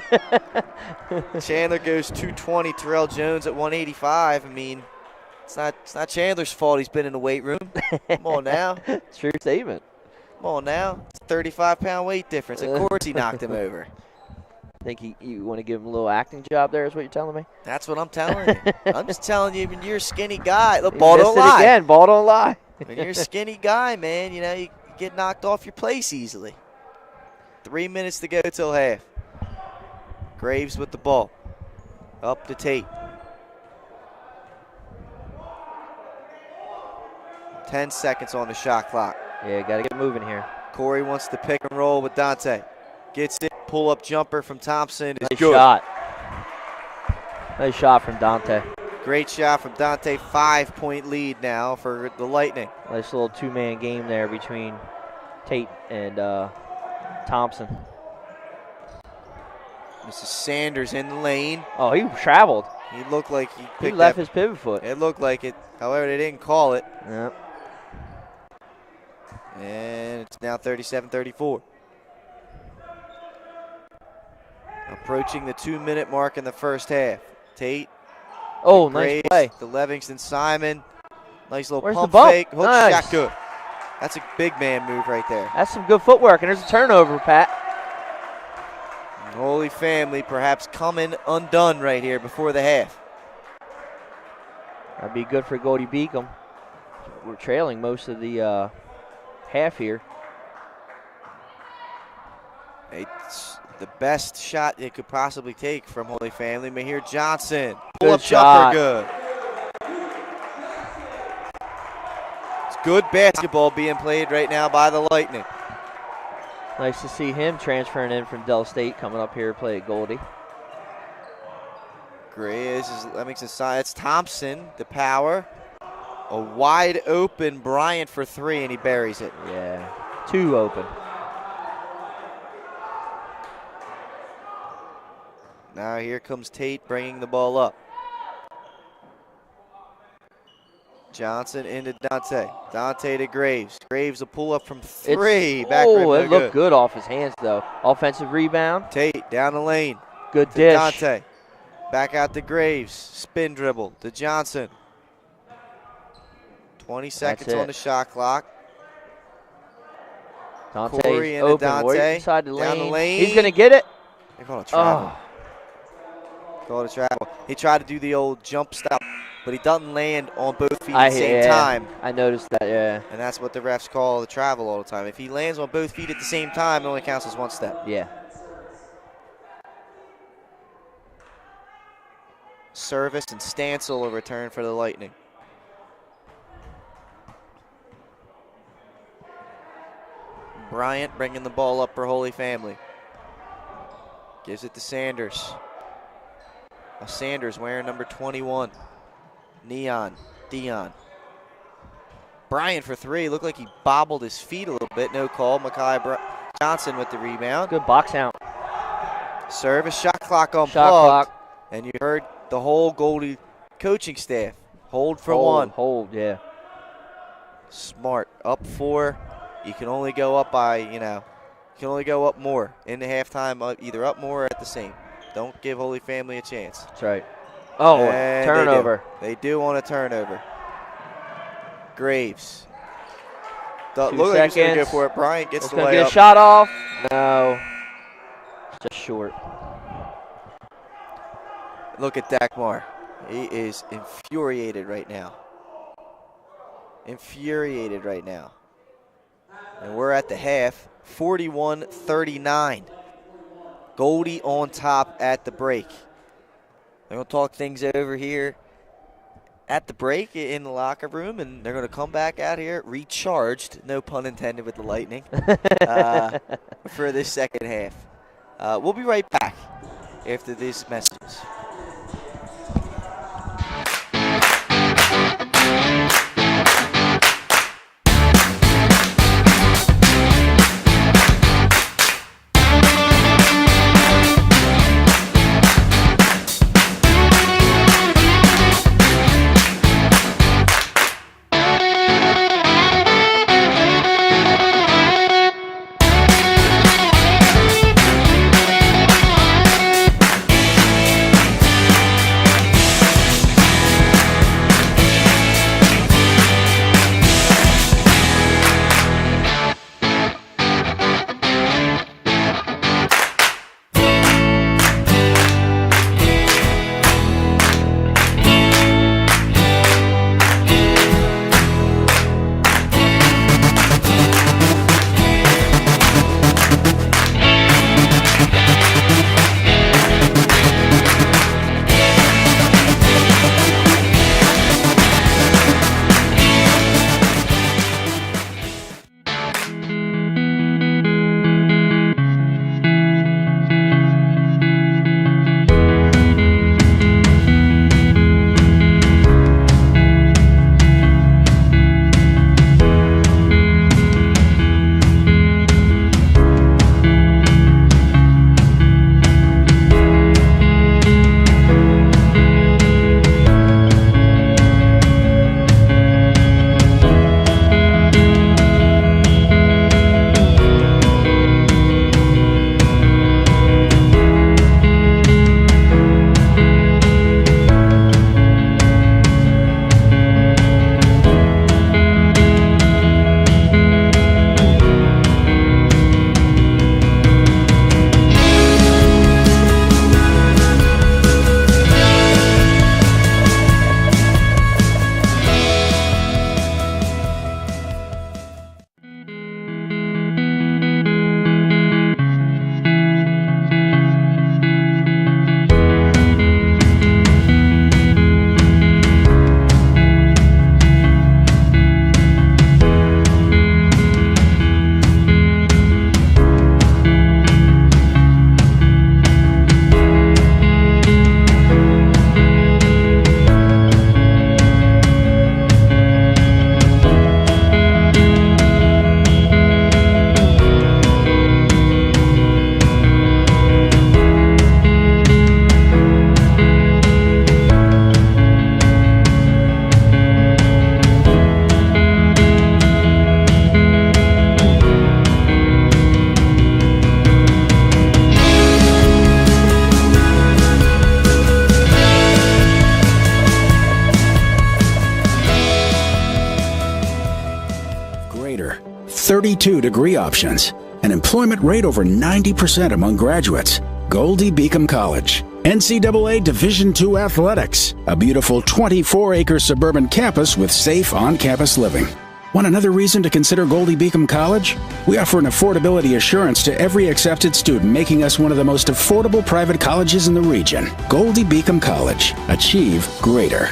Speaker 1: Chandler goes 220, Terrell Jones at 185. I mean, it's not Chandler's fault he's been in the weight room. Come on now.
Speaker 2: True statement.
Speaker 1: Come on now. It's a 35-pound weight difference. Of course he knocked him over.
Speaker 2: Think you want to give him a little acting job there is what you're telling me?
Speaker 1: That's what I'm telling you. I'm just telling you, when you're a skinny guy, the ball don't
Speaker 2: Missed it
Speaker 1: lie.
Speaker 2: again. Ball don't lie.
Speaker 1: When you're a skinny guy, man, you get knocked off your place easily. 3 minutes to go till half. Graves with the ball. Up to Tate. 10 seconds on the shot clock.
Speaker 2: Yeah, got to get moving here.
Speaker 1: Corey wants to pick and roll with Dante. Gets it. Pull-up jumper from Thompson is
Speaker 2: Nice
Speaker 1: good.
Speaker 2: shot. Nice shot from Dante.
Speaker 1: Great shot from Dante. 5-point lead now for the Lightning.
Speaker 2: Nice little two-man game there between Tate and Thompson.
Speaker 1: Mrs. Sanders in the lane.
Speaker 2: Oh, he traveled.
Speaker 1: He looked like he
Speaker 2: He
Speaker 1: picked
Speaker 2: left
Speaker 1: that.
Speaker 2: his pivot foot.
Speaker 1: It looked like it. However, they didn't call it.
Speaker 2: Yep.
Speaker 1: And it's now 37-34. Approaching the 2-minute mark in the first half. Tate.
Speaker 2: Oh,
Speaker 1: Graves,
Speaker 2: nice play.
Speaker 1: The Livingston Simon. Nice little
Speaker 2: Where's the
Speaker 1: pump
Speaker 2: bump?
Speaker 1: fake. Hook
Speaker 2: Nice.
Speaker 1: shot good. That's a big man move right there.
Speaker 2: That's some good footwork, and there's a turnover, Pat.
Speaker 1: Holy Family perhaps coming undone right here before the half.
Speaker 2: That'd be good for Goldey-Beacom. We're trailing most of the half here.
Speaker 1: It's the best shot it could possibly take from Holy Family. Mahir Johnson.
Speaker 2: Good
Speaker 1: Pull-up
Speaker 2: shot.
Speaker 1: jumper good. It's good basketball being played right now by the Lightning.
Speaker 2: Nice to see him transferring in from Dell State, coming up here to play at Goldie.
Speaker 1: Graves is Livingston side. It's Thompson, the power. A wide open Bryant for three, and he buries it.
Speaker 2: Yeah, two open.
Speaker 1: Now here comes Tate bringing the ball up. Johnson into Dante. Dante to Graves. Graves a pull up from three. Back rim, no
Speaker 2: it looked
Speaker 1: good.
Speaker 2: good off his hands, though. Offensive rebound.
Speaker 1: Tate down the lane.
Speaker 2: Good
Speaker 1: To
Speaker 2: dish.
Speaker 1: Dante. Back out to Graves. Spin dribble to Johnson. 20 seconds
Speaker 2: it.
Speaker 1: on the shot clock.
Speaker 2: Dante's
Speaker 1: Corey into
Speaker 2: open.
Speaker 1: Dante.
Speaker 2: Right inside the
Speaker 1: Down the
Speaker 2: lane.
Speaker 1: lane.
Speaker 2: He's going to get it.
Speaker 1: They call it travel.
Speaker 2: Oh,
Speaker 1: Call it travel. He tried to do the old jump stop, but he doesn't land on both feet at the same time.
Speaker 2: I noticed that, yeah.
Speaker 1: And that's what the refs call the travel all the time. If he lands on both feet at the same time, it only counts as one step.
Speaker 2: Yeah.
Speaker 1: Service and Stancil will return for the Lightning. Bryant bringing the ball up for Holy Family. Gives it to Sanders. Sanders wearing number 21. Dion. Bryant for three. Looked like he bobbled his feet a little bit. No call. Makai Johnson with the rebound.
Speaker 2: Good box out.
Speaker 1: Service shot clock unplugged.
Speaker 2: Shot clock.
Speaker 1: And you heard the whole Goldie coaching staff. Hold for one.
Speaker 2: Hold, yeah.
Speaker 1: Smart. Up four. You can only go up by, you can only go up more in the halftime, either up more or at the same. Don't give Holy Family a chance.
Speaker 2: That's right. Oh,
Speaker 1: And
Speaker 2: turnover.
Speaker 1: They do want a turnover. Graves.
Speaker 2: 2
Speaker 1: Look like he's going to go
Speaker 2: seconds.
Speaker 1: for it. Bryant gets
Speaker 2: It's
Speaker 1: the
Speaker 2: going to get a
Speaker 1: layup.
Speaker 2: shot off. No. Just short.
Speaker 1: Look at Dakmar. He is infuriated right now. And we're at the half, 41-39. Goldie on top at the break. They're going to talk things over here at the break in the locker room, and they're going to come back out here recharged, no pun intended with the Lightning, for this second half. We'll be right back after these messages.
Speaker 3: 32 degree options, an employment rate over 90% among graduates. Goldey-Beacom College. NCAA Division II athletics. A beautiful 24-acre suburban campus with safe on-campus living. Want another reason to consider Goldey-Beacom College? We offer an affordability assurance to every accepted student, making us one of the most affordable private colleges in the region. Goldey-Beacom College. Achieve greater.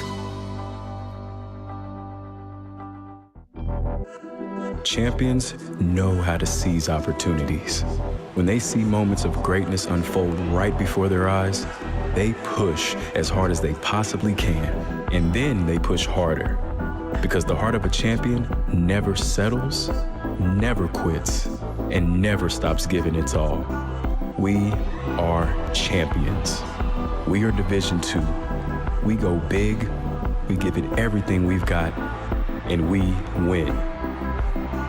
Speaker 4: Champions know how to seize opportunities. When they see moments of greatness unfold right before their eyes, they push as hard as they possibly can, and then they push harder. Because the heart of a champion never settles, never quits, and never stops giving its all. We are champions. We are Division II. We go big, we give it everything we've got, and we win.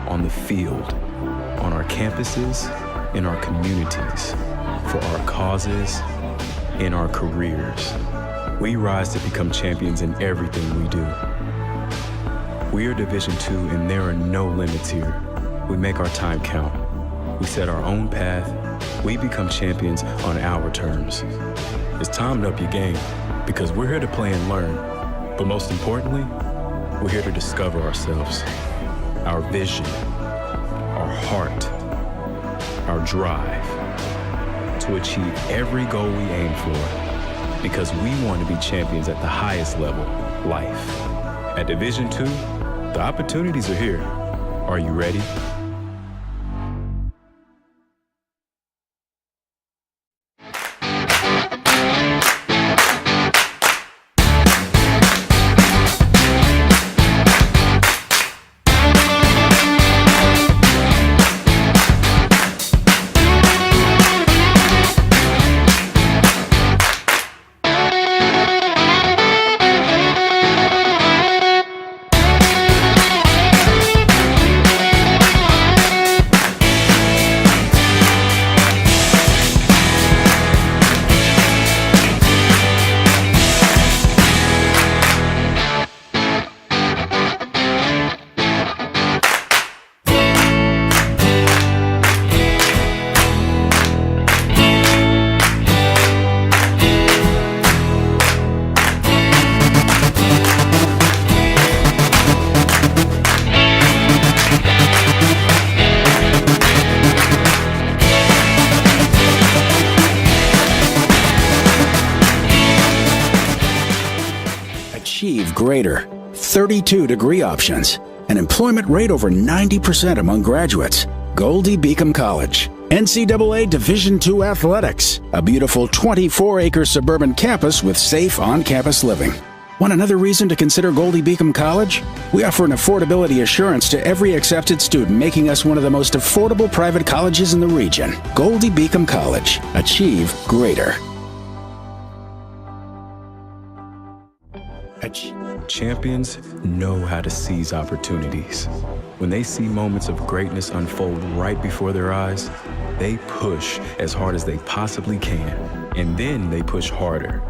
Speaker 4: On the field, on our campuses, in our communities, for our causes, in our careers. We rise to become champions in everything we do. We are Division II, and there are no limits here. We make our time count. We set our own path. We become champions on our terms. It's time to up your game, because we're here to play and learn. But most importantly, we're here to discover ourselves, our vision, our heart, our drive, to achieve every goal we aim for, because we want to be champions at the highest level, life. At Division II, the opportunities are here. Are you ready?
Speaker 3: Achieve greater. 32 degree options. An employment rate over 90% among graduates. Goldey-Beacom College. NCAA Division II athletics. A beautiful 24-acre suburban campus with safe on-campus living. Want another reason to consider Goldey-Beacom College? We offer an affordability assurance to every accepted student, making us one of the most affordable private colleges in the region. Goldey-Beacom College. Achieve greater.
Speaker 4: Champions know how to seize opportunities. When they see moments of greatness unfold right before their eyes, they push as hard as they possibly can, and then they push harder.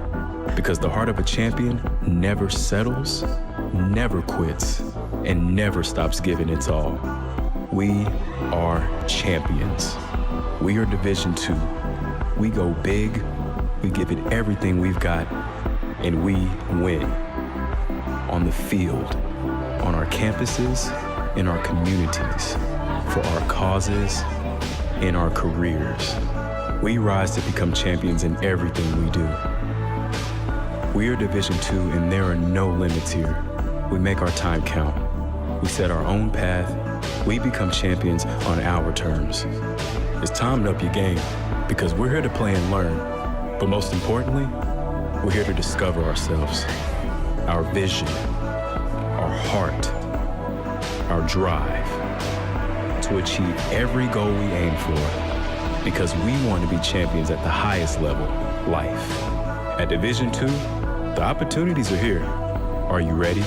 Speaker 4: Because the heart of a champion never settles, never quits, and never stops giving its all. We are champions. We are Division II. We go big, we give it everything we've got, and we win. On the field, on our campuses, in our communities, for our causes, in our careers. We rise to become champions in everything we do. We are Division II, and there are no limits here. We make our time count. We set our own path. We become champions on our terms. It's time to up your game, because we're here to play and learn. But most importantly, we're here to discover ourselves, our vision, our heart, our drive, to achieve every goal we aim for, because we want to be champions at the highest level, life. At Division II, the opportunities are here. Are you ready?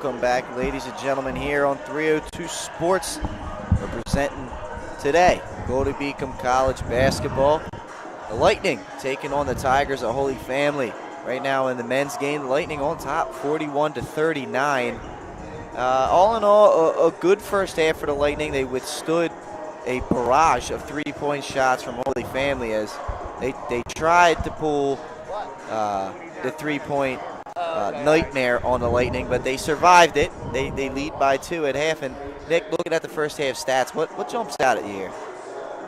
Speaker 1: welcome back, ladies and gentlemen, here on 302 Sports, representing today Goldey-Beacom College basketball. The Lightning taking on the Tigers, a Holy Family. Right now in the men's game, the Lightning on top, 41-39. All in all, a good first half for the Lightning. They withstood a barrage of three-point shots from Holy Family as they tried to pull the three-point nightmare on the Lightning, but they survived it. They lead by 2 at half. And Nick, looking at the first half stats, what jumps out at you here?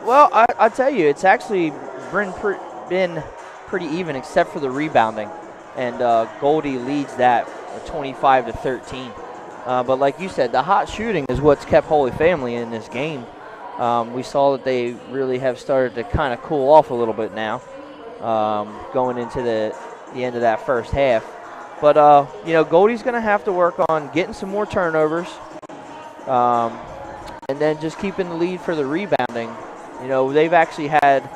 Speaker 2: Well, I'll tell you, it's actually been pretty even except for the rebounding, and Goldie leads that 25-13. But like you said, the hot shooting is what's kept Holy Family in this game. We saw that they really have started to kind of cool off a little bit now, going into the end of that first half. But, Goldie's going to have to work on getting some more turnovers, and then just keeping the lead for the rebounding. They've actually had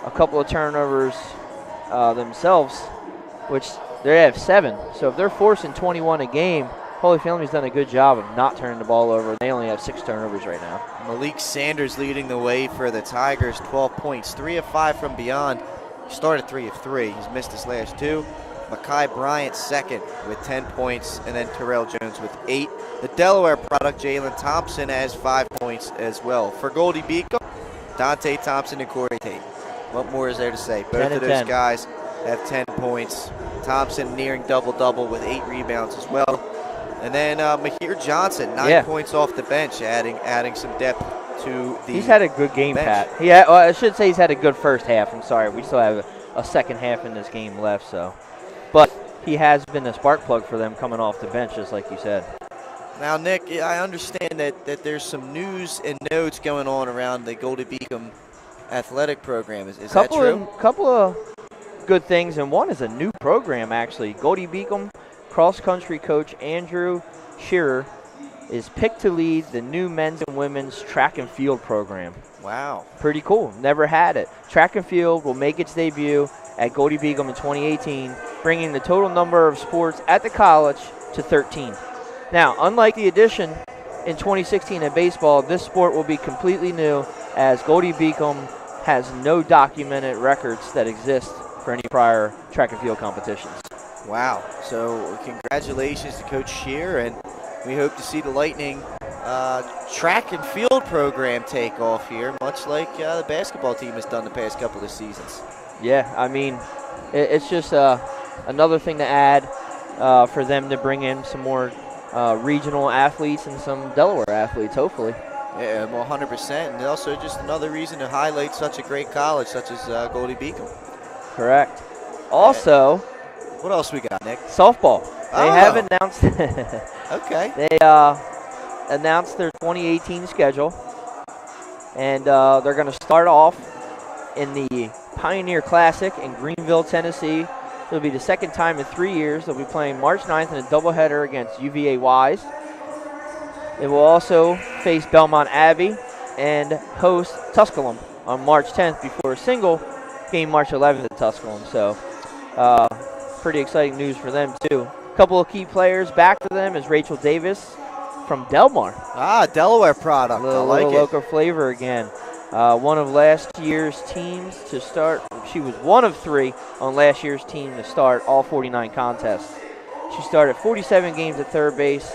Speaker 2: a couple of turnovers themselves, which they have 7. So if they're forcing 21 a game, Holy Family's done a good job of not turning the ball over. They only have 6 turnovers right now.
Speaker 1: Malik Sanders leading the way for the Tigers, 12 points, 3 of 5 from beyond. He started 3 of 3. He's missed his last 2. Makai Bryant second with 10 points, and then Terrell Jones with 8. The Delaware product, Jalen Thompson, has 5 points as well. For Goldey-Beacom, Dante Thompson and Corey Tate. What more is there to say? Both of those
Speaker 2: 10.
Speaker 1: guys have 10 points. Thompson nearing double-double with 8 rebounds as well. And then Mahir Johnson, 9 points off the bench, adding some depth to the
Speaker 2: He's had a good game,
Speaker 1: bench.
Speaker 2: Pat. I should say he's had a good first half. I'm sorry. We still have a second half in this game left, so. But he has been a spark plug for them coming off the bench, just like you said.
Speaker 1: Now, Nick, I understand that there's some news and notes going on around the Goldey-Beacom athletic program. Is that true?
Speaker 2: Couple of good things, and one is a new program, actually. Goldey-Beacom cross-country coach Andrew Shearer is picked to lead the new men's and women's track and field program.
Speaker 1: Wow.
Speaker 2: Pretty cool. Never had it. Track and field will make its debut at Goldey-Beacom in 2018, bringing the total number of sports at the college to 13. Now, unlike the addition in 2016 in baseball, this sport will be completely new, as Goldey-Beacom has no documented records that exist for any prior track and field competitions.
Speaker 1: Wow. So congratulations to Coach Shear, and we hope to see the Lightning track and field program take off here, much like the basketball team has done the past couple of seasons.
Speaker 2: Yeah, I mean, it's just another thing to add for them to bring in some more regional athletes and some Delaware athletes, hopefully.
Speaker 1: Yeah, 100%. And also just another reason to highlight such a great college such as Goldey-Beacom.
Speaker 2: Correct. Also,
Speaker 1: what else we got, Nick?
Speaker 2: Softball. They have announced.
Speaker 1: Okay.
Speaker 2: They announced their 2018 schedule, and they're going to start off in the Pioneer Classic in Greenville, Tennessee. It'll be the second time in 3 years. They'll be playing March 9th in a doubleheader against UVA Wise. They will also face Belmont Abbey and host Tusculum on March 10th before a single game March 11th at Tusculum. So pretty exciting news for them, too. A couple of key players back to them is Rachel Davis from Delmar.
Speaker 1: Delaware product.
Speaker 2: A little local flavor again. One of last year's teams to start. She was one of 3 on last year's team to start all 49 contests. She started 47 games at third base,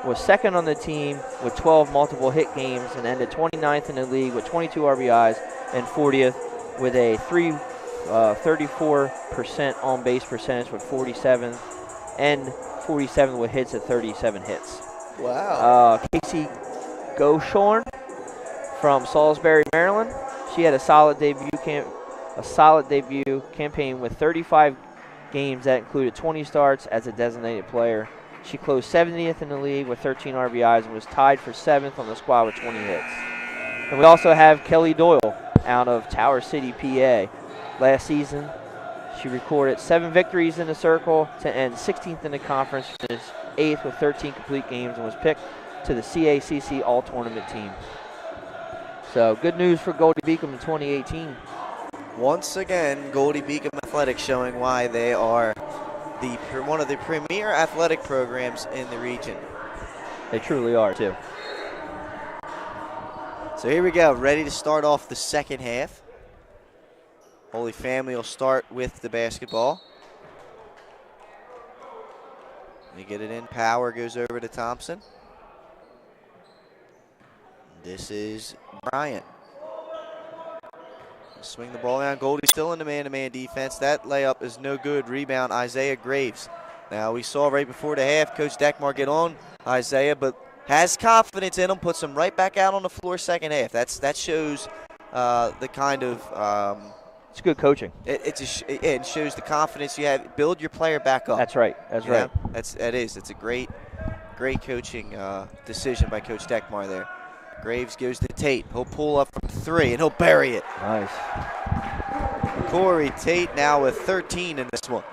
Speaker 2: was second on the team with 12 multiple hit games, and ended 29th in the league with 22 RBIs and 40th with a 34% on base percentage with 47th and 47th with hits at 37 hits.
Speaker 1: Wow.
Speaker 2: Casey Goshorn from Salisbury, Maryland. She had a solid debut campaign with 35 games that included 20 starts as a designated player. She closed 70th in the league with 13 RBIs and was tied for 7th on the squad with 20 hits. And we also have Kelly Doyle out of Tower City, PA. Last season, she recorded 7 victories in the circle to end 16th in the conference, finished 8th with 13 complete games, and was picked to the CACC All-Tournament team. So good news for Goldey-Beacom in 2018.
Speaker 1: Once again, Goldey-Beacom Athletics showing why they are one of the premier athletic programs in the region.
Speaker 2: They truly are, too.
Speaker 1: So here we go, ready to start off the second half. Holy Family will start with the basketball. They get it in. Power goes over to Thompson. This is Bryant. Swing the ball down. Goldie still in the man-to-man defense. That layup is no good. Rebound, Isaiah Graves. Now, we saw right before the half Coach Deckmar get on Isaiah, but has confidence in him, puts him right back out on the floor second half. That shows the kind of
Speaker 2: it's good coaching.
Speaker 1: It shows the confidence you have. Build your player back up.
Speaker 2: That's right. That's right.
Speaker 1: That is. It's a great coaching decision by Coach Deckmar there. Graves goes to Tate. He'll pull up from 3, and he'll bury it.
Speaker 2: Nice.
Speaker 1: Corey Tate now with 13 in this one.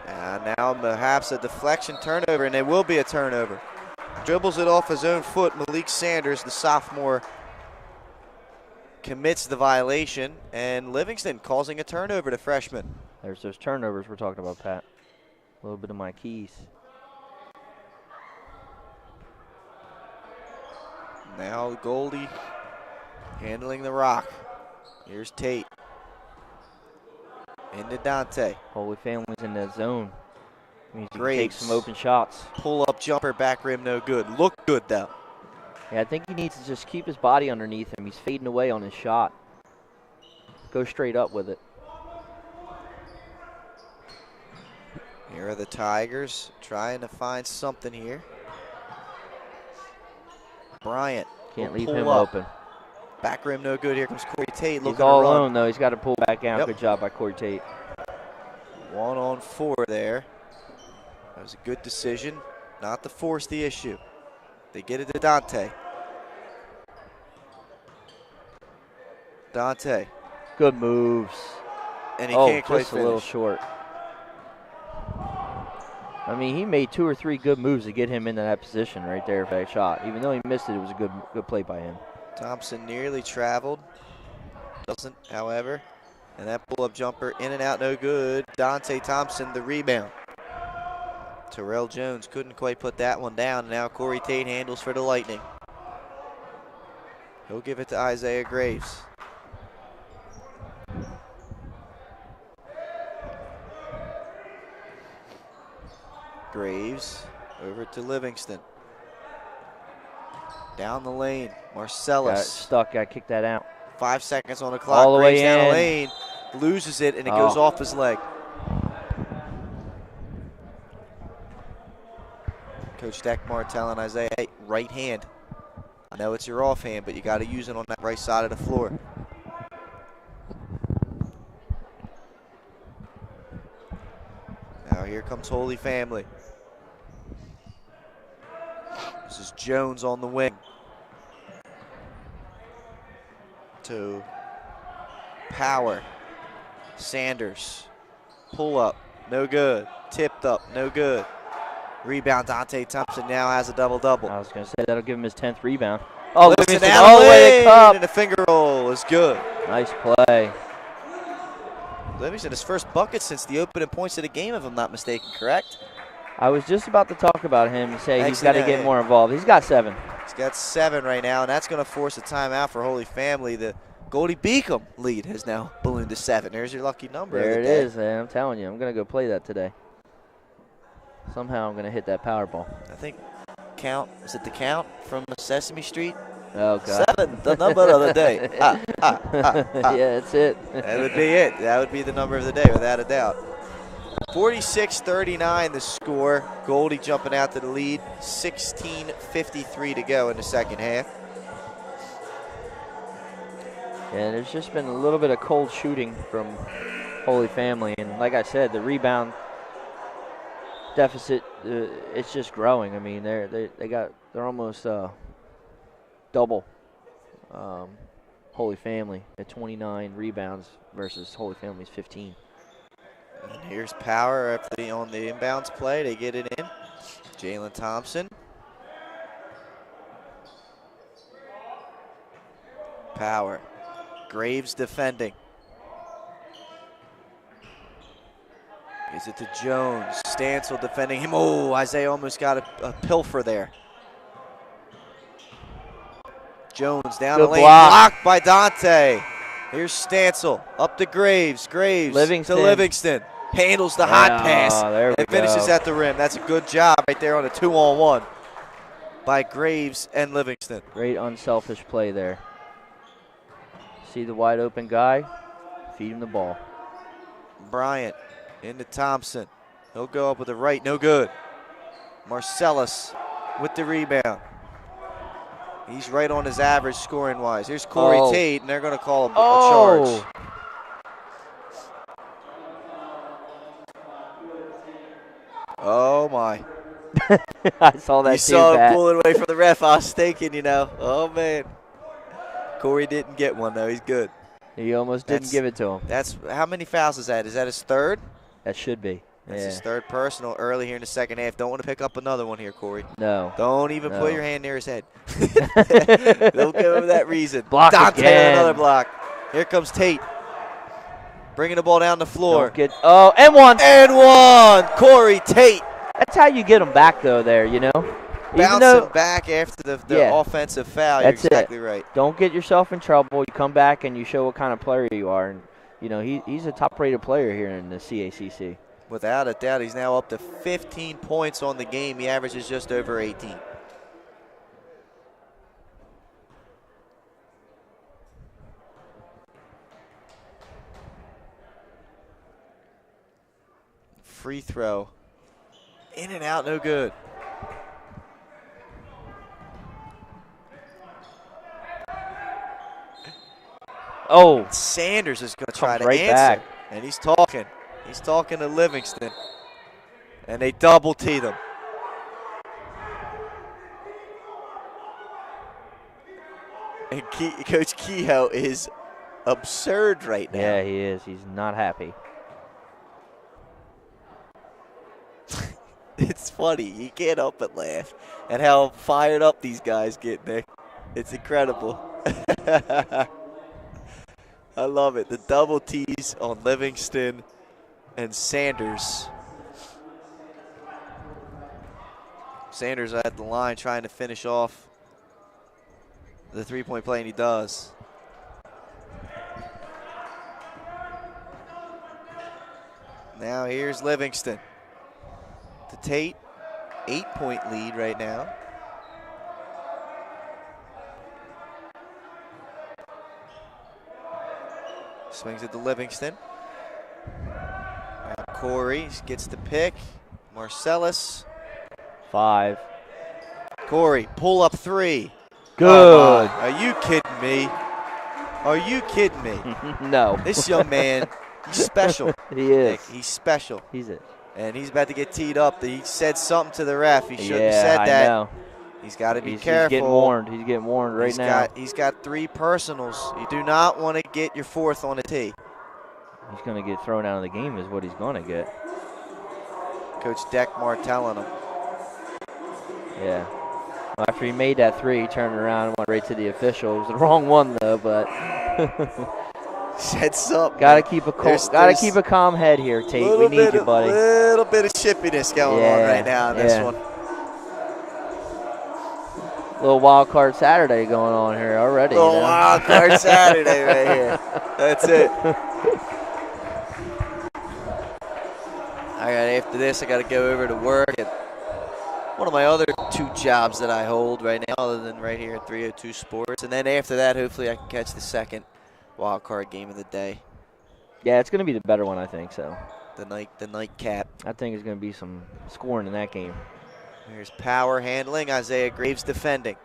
Speaker 1: And now perhaps a deflection turnover, and it will be a turnover. Dribbles it off his own foot. Malik Sanders, the sophomore, commits the violation, and Livingston causing a turnover to freshman.
Speaker 2: There's those turnovers we're talking about, Pat. A little bit of my keys.
Speaker 1: Now Goldie handling the rock. Here's Tate. Into Dante.
Speaker 2: Holy Family's in that zone. Means he can
Speaker 1: Graves.
Speaker 2: take some open shots.
Speaker 1: Pull up jumper, back rim, no good. Look good though.
Speaker 2: Yeah, I think he needs to just keep his body underneath him. He's fading away on his shot. Go straight up with it.
Speaker 1: Here are the Tigers trying to find something here. Bryant.
Speaker 2: Can't leave him open.
Speaker 1: Back rim, no good. Here comes Corey Tate.
Speaker 2: He's all alone, though. He's got to pull back out.
Speaker 1: Yep.
Speaker 2: Good job by Corey Tate.
Speaker 1: 1-on-4 there. That was a good decision, not to force the issue. They get it to Dante. Dante.
Speaker 2: Good moves.
Speaker 1: And he can't quite
Speaker 2: just
Speaker 1: finish.
Speaker 2: A little short. I mean, he made 2 or 3 good moves to get him into that position right there for that shot. Even though he missed it, it was a good play by him.
Speaker 1: Thompson nearly traveled. Doesn't, however. And that pull-up jumper in and out, no good. Dante Thompson, the rebound. Terrell Jones couldn't quite put that one down. Now Corey Tate handles for the Lightning. He'll give it to Isaiah Graves. Graves over to Livingston. Down the lane, Marcellus.
Speaker 2: Got stuck, got kicked that out.
Speaker 1: 5 seconds on the clock.
Speaker 2: All the
Speaker 1: Graves
Speaker 2: way
Speaker 1: down
Speaker 2: in.
Speaker 1: the lane, loses it, and it goes off his leg. Coach Deckmar telling Isaiah, hey, right hand. I know it's your offhand, but you got to use it on that right side of the floor. Now here comes Holy Family. This is Jones on the wing. To Power. Sanders. Pull up. No good. Tipped up. No good. Rebound. Dante Thompson now has a double-double.
Speaker 2: I was going to say that'll give him his 10th rebound. Oh,
Speaker 1: Livingston
Speaker 2: all the way to the cup.
Speaker 1: And a finger roll is good.
Speaker 2: Nice play.
Speaker 1: Livingston, his first bucket since the opening points of the game, if I'm not mistaken, correct?
Speaker 2: I was just about to talk about him and say he's got to
Speaker 1: Excellent.
Speaker 2: get more involved. He's got 7.
Speaker 1: He's got 7 right now, and that's going to force a timeout for Holy Family. The Goldey-Beacom lead has now ballooned to 7. There's your lucky number.
Speaker 2: There it is, man. I'm telling you, I'm going to go play that today. Somehow I'm going to hit that power ball.
Speaker 1: I think count, is it the count from Sesame Street?
Speaker 2: Oh, God.
Speaker 1: 7, the number of the day.
Speaker 2: Yeah, that's it.
Speaker 1: That would be it. That would be the number of the day, without a doubt. 46-39 the score. Goldie jumping out to the lead. 16:53 to go in the second half.
Speaker 2: Yeah, there's just been a little bit of cold shooting from Holy Family. And like I said, the rebound deficit, it's just growing. I mean, they're almost double Holy Family at 29 rebounds versus Holy Family's 15.
Speaker 1: And here's Power on the inbounds play. They get it in. Jalen Thompson. Power. Graves defending. Gives it to Jones. Stancil defending him. Oh, Isaiah almost got a pilfer there. Jones down the lane. Blocked by Dante. Here's Stancil. Up to Graves. Graves to Livingston. Handles the hot pass. And finishes at the rim. That's a good job right there on a 2-on-1 by Graves and Livingston.
Speaker 2: Great unselfish play there. See the wide open guy, feed him the ball.
Speaker 1: Bryant into Thompson. He'll go up with the right, no good. Marcellus with the rebound. He's right on his average scoring-wise. Here's Corey Tate, and they're going to call a charge. Oh, my.
Speaker 2: I saw that.
Speaker 1: You saw him pulling away from the ref. I was thinking, you know, oh, man. Corey didn't get one, though. He's good.
Speaker 2: He almost didn't give it to him.
Speaker 1: That's how many fouls is that? Is that his third?
Speaker 2: That should be.
Speaker 1: That's his third personal early here in the second half. Don't want to pick up another one here, Corey.
Speaker 2: No.
Speaker 1: Don't even put your hand near his head. Don't give him that reason.
Speaker 2: Block
Speaker 1: Dante
Speaker 2: again.
Speaker 1: Another block. Here comes Tate. Bringing the ball down the floor.
Speaker 2: And one.
Speaker 1: And one. Corey Tate.
Speaker 2: That's how you get them back, though, there, you know.
Speaker 1: Bouncing back after the offensive foul. You're exactly right.
Speaker 2: Don't get yourself in trouble. You come back and you show what kind of player you are. And, you know, he's a top-rated player here in the CACC.
Speaker 1: Without a doubt, he's now up to 15 points on the game. He averages just over 18. Free throw. In and out, no good.
Speaker 2: Oh.
Speaker 1: Sanders is going to try to
Speaker 2: answer.
Speaker 1: Back. And he's talking. He's talking to Livingston. And they double T them. And Coach Kehoe is absurd right now.
Speaker 2: Yeah, he is. He's not happy.
Speaker 1: It's funny. You can't help but laugh at how fired up these guys get, Nick. It's incredible. I love it. The double T's on Livingston and Sanders. Sanders at the line trying to finish off the three-point play, and he does. Now here's Livingston. To Tate, 8-point lead right now. Swings it to Livingston. Now Corey gets the pick. Marcellus.
Speaker 2: 5.
Speaker 1: Corey, pull up 3.
Speaker 2: Good.
Speaker 1: Oh, are you kidding me? Are you kidding me?
Speaker 2: No.
Speaker 1: This young man, he's special.
Speaker 2: He is.
Speaker 1: Nick, he's special.
Speaker 2: He's it.
Speaker 1: And he's about to get teed up. He said something to the ref. He shouldn't have said that.
Speaker 2: I know.
Speaker 1: He's got to be careful.
Speaker 2: He's getting warned. He's getting warned right now.
Speaker 1: He's got 3 personals. You do not want to get your 4th on a tee.
Speaker 2: He's going to get thrown out of the game is what he's going to get.
Speaker 1: Coach Deckmar telling him.
Speaker 2: Yeah. Well, after he made that 3, he turned around and went right to the official. It was the wrong one, though, but
Speaker 1: said something.
Speaker 2: Gotta keep a calm head here, Tate. We need you, buddy.
Speaker 1: A little bit of chippiness going on right now in this one.
Speaker 2: Little wild card Saturday going on here already.
Speaker 1: Little wild card Saturday right here. That's it. All right, after this, I got to go over to work at one of my other 2 jobs that I hold right now, other than right here at 302 Sports. And then after that, hopefully I can catch the second wild card game of the day.
Speaker 2: Yeah, it's going to be the better one, I think so.
Speaker 1: The nightcap.
Speaker 2: I think there's going to be some scoring in that game.
Speaker 1: Here's Power handling. Isaiah Graves defending.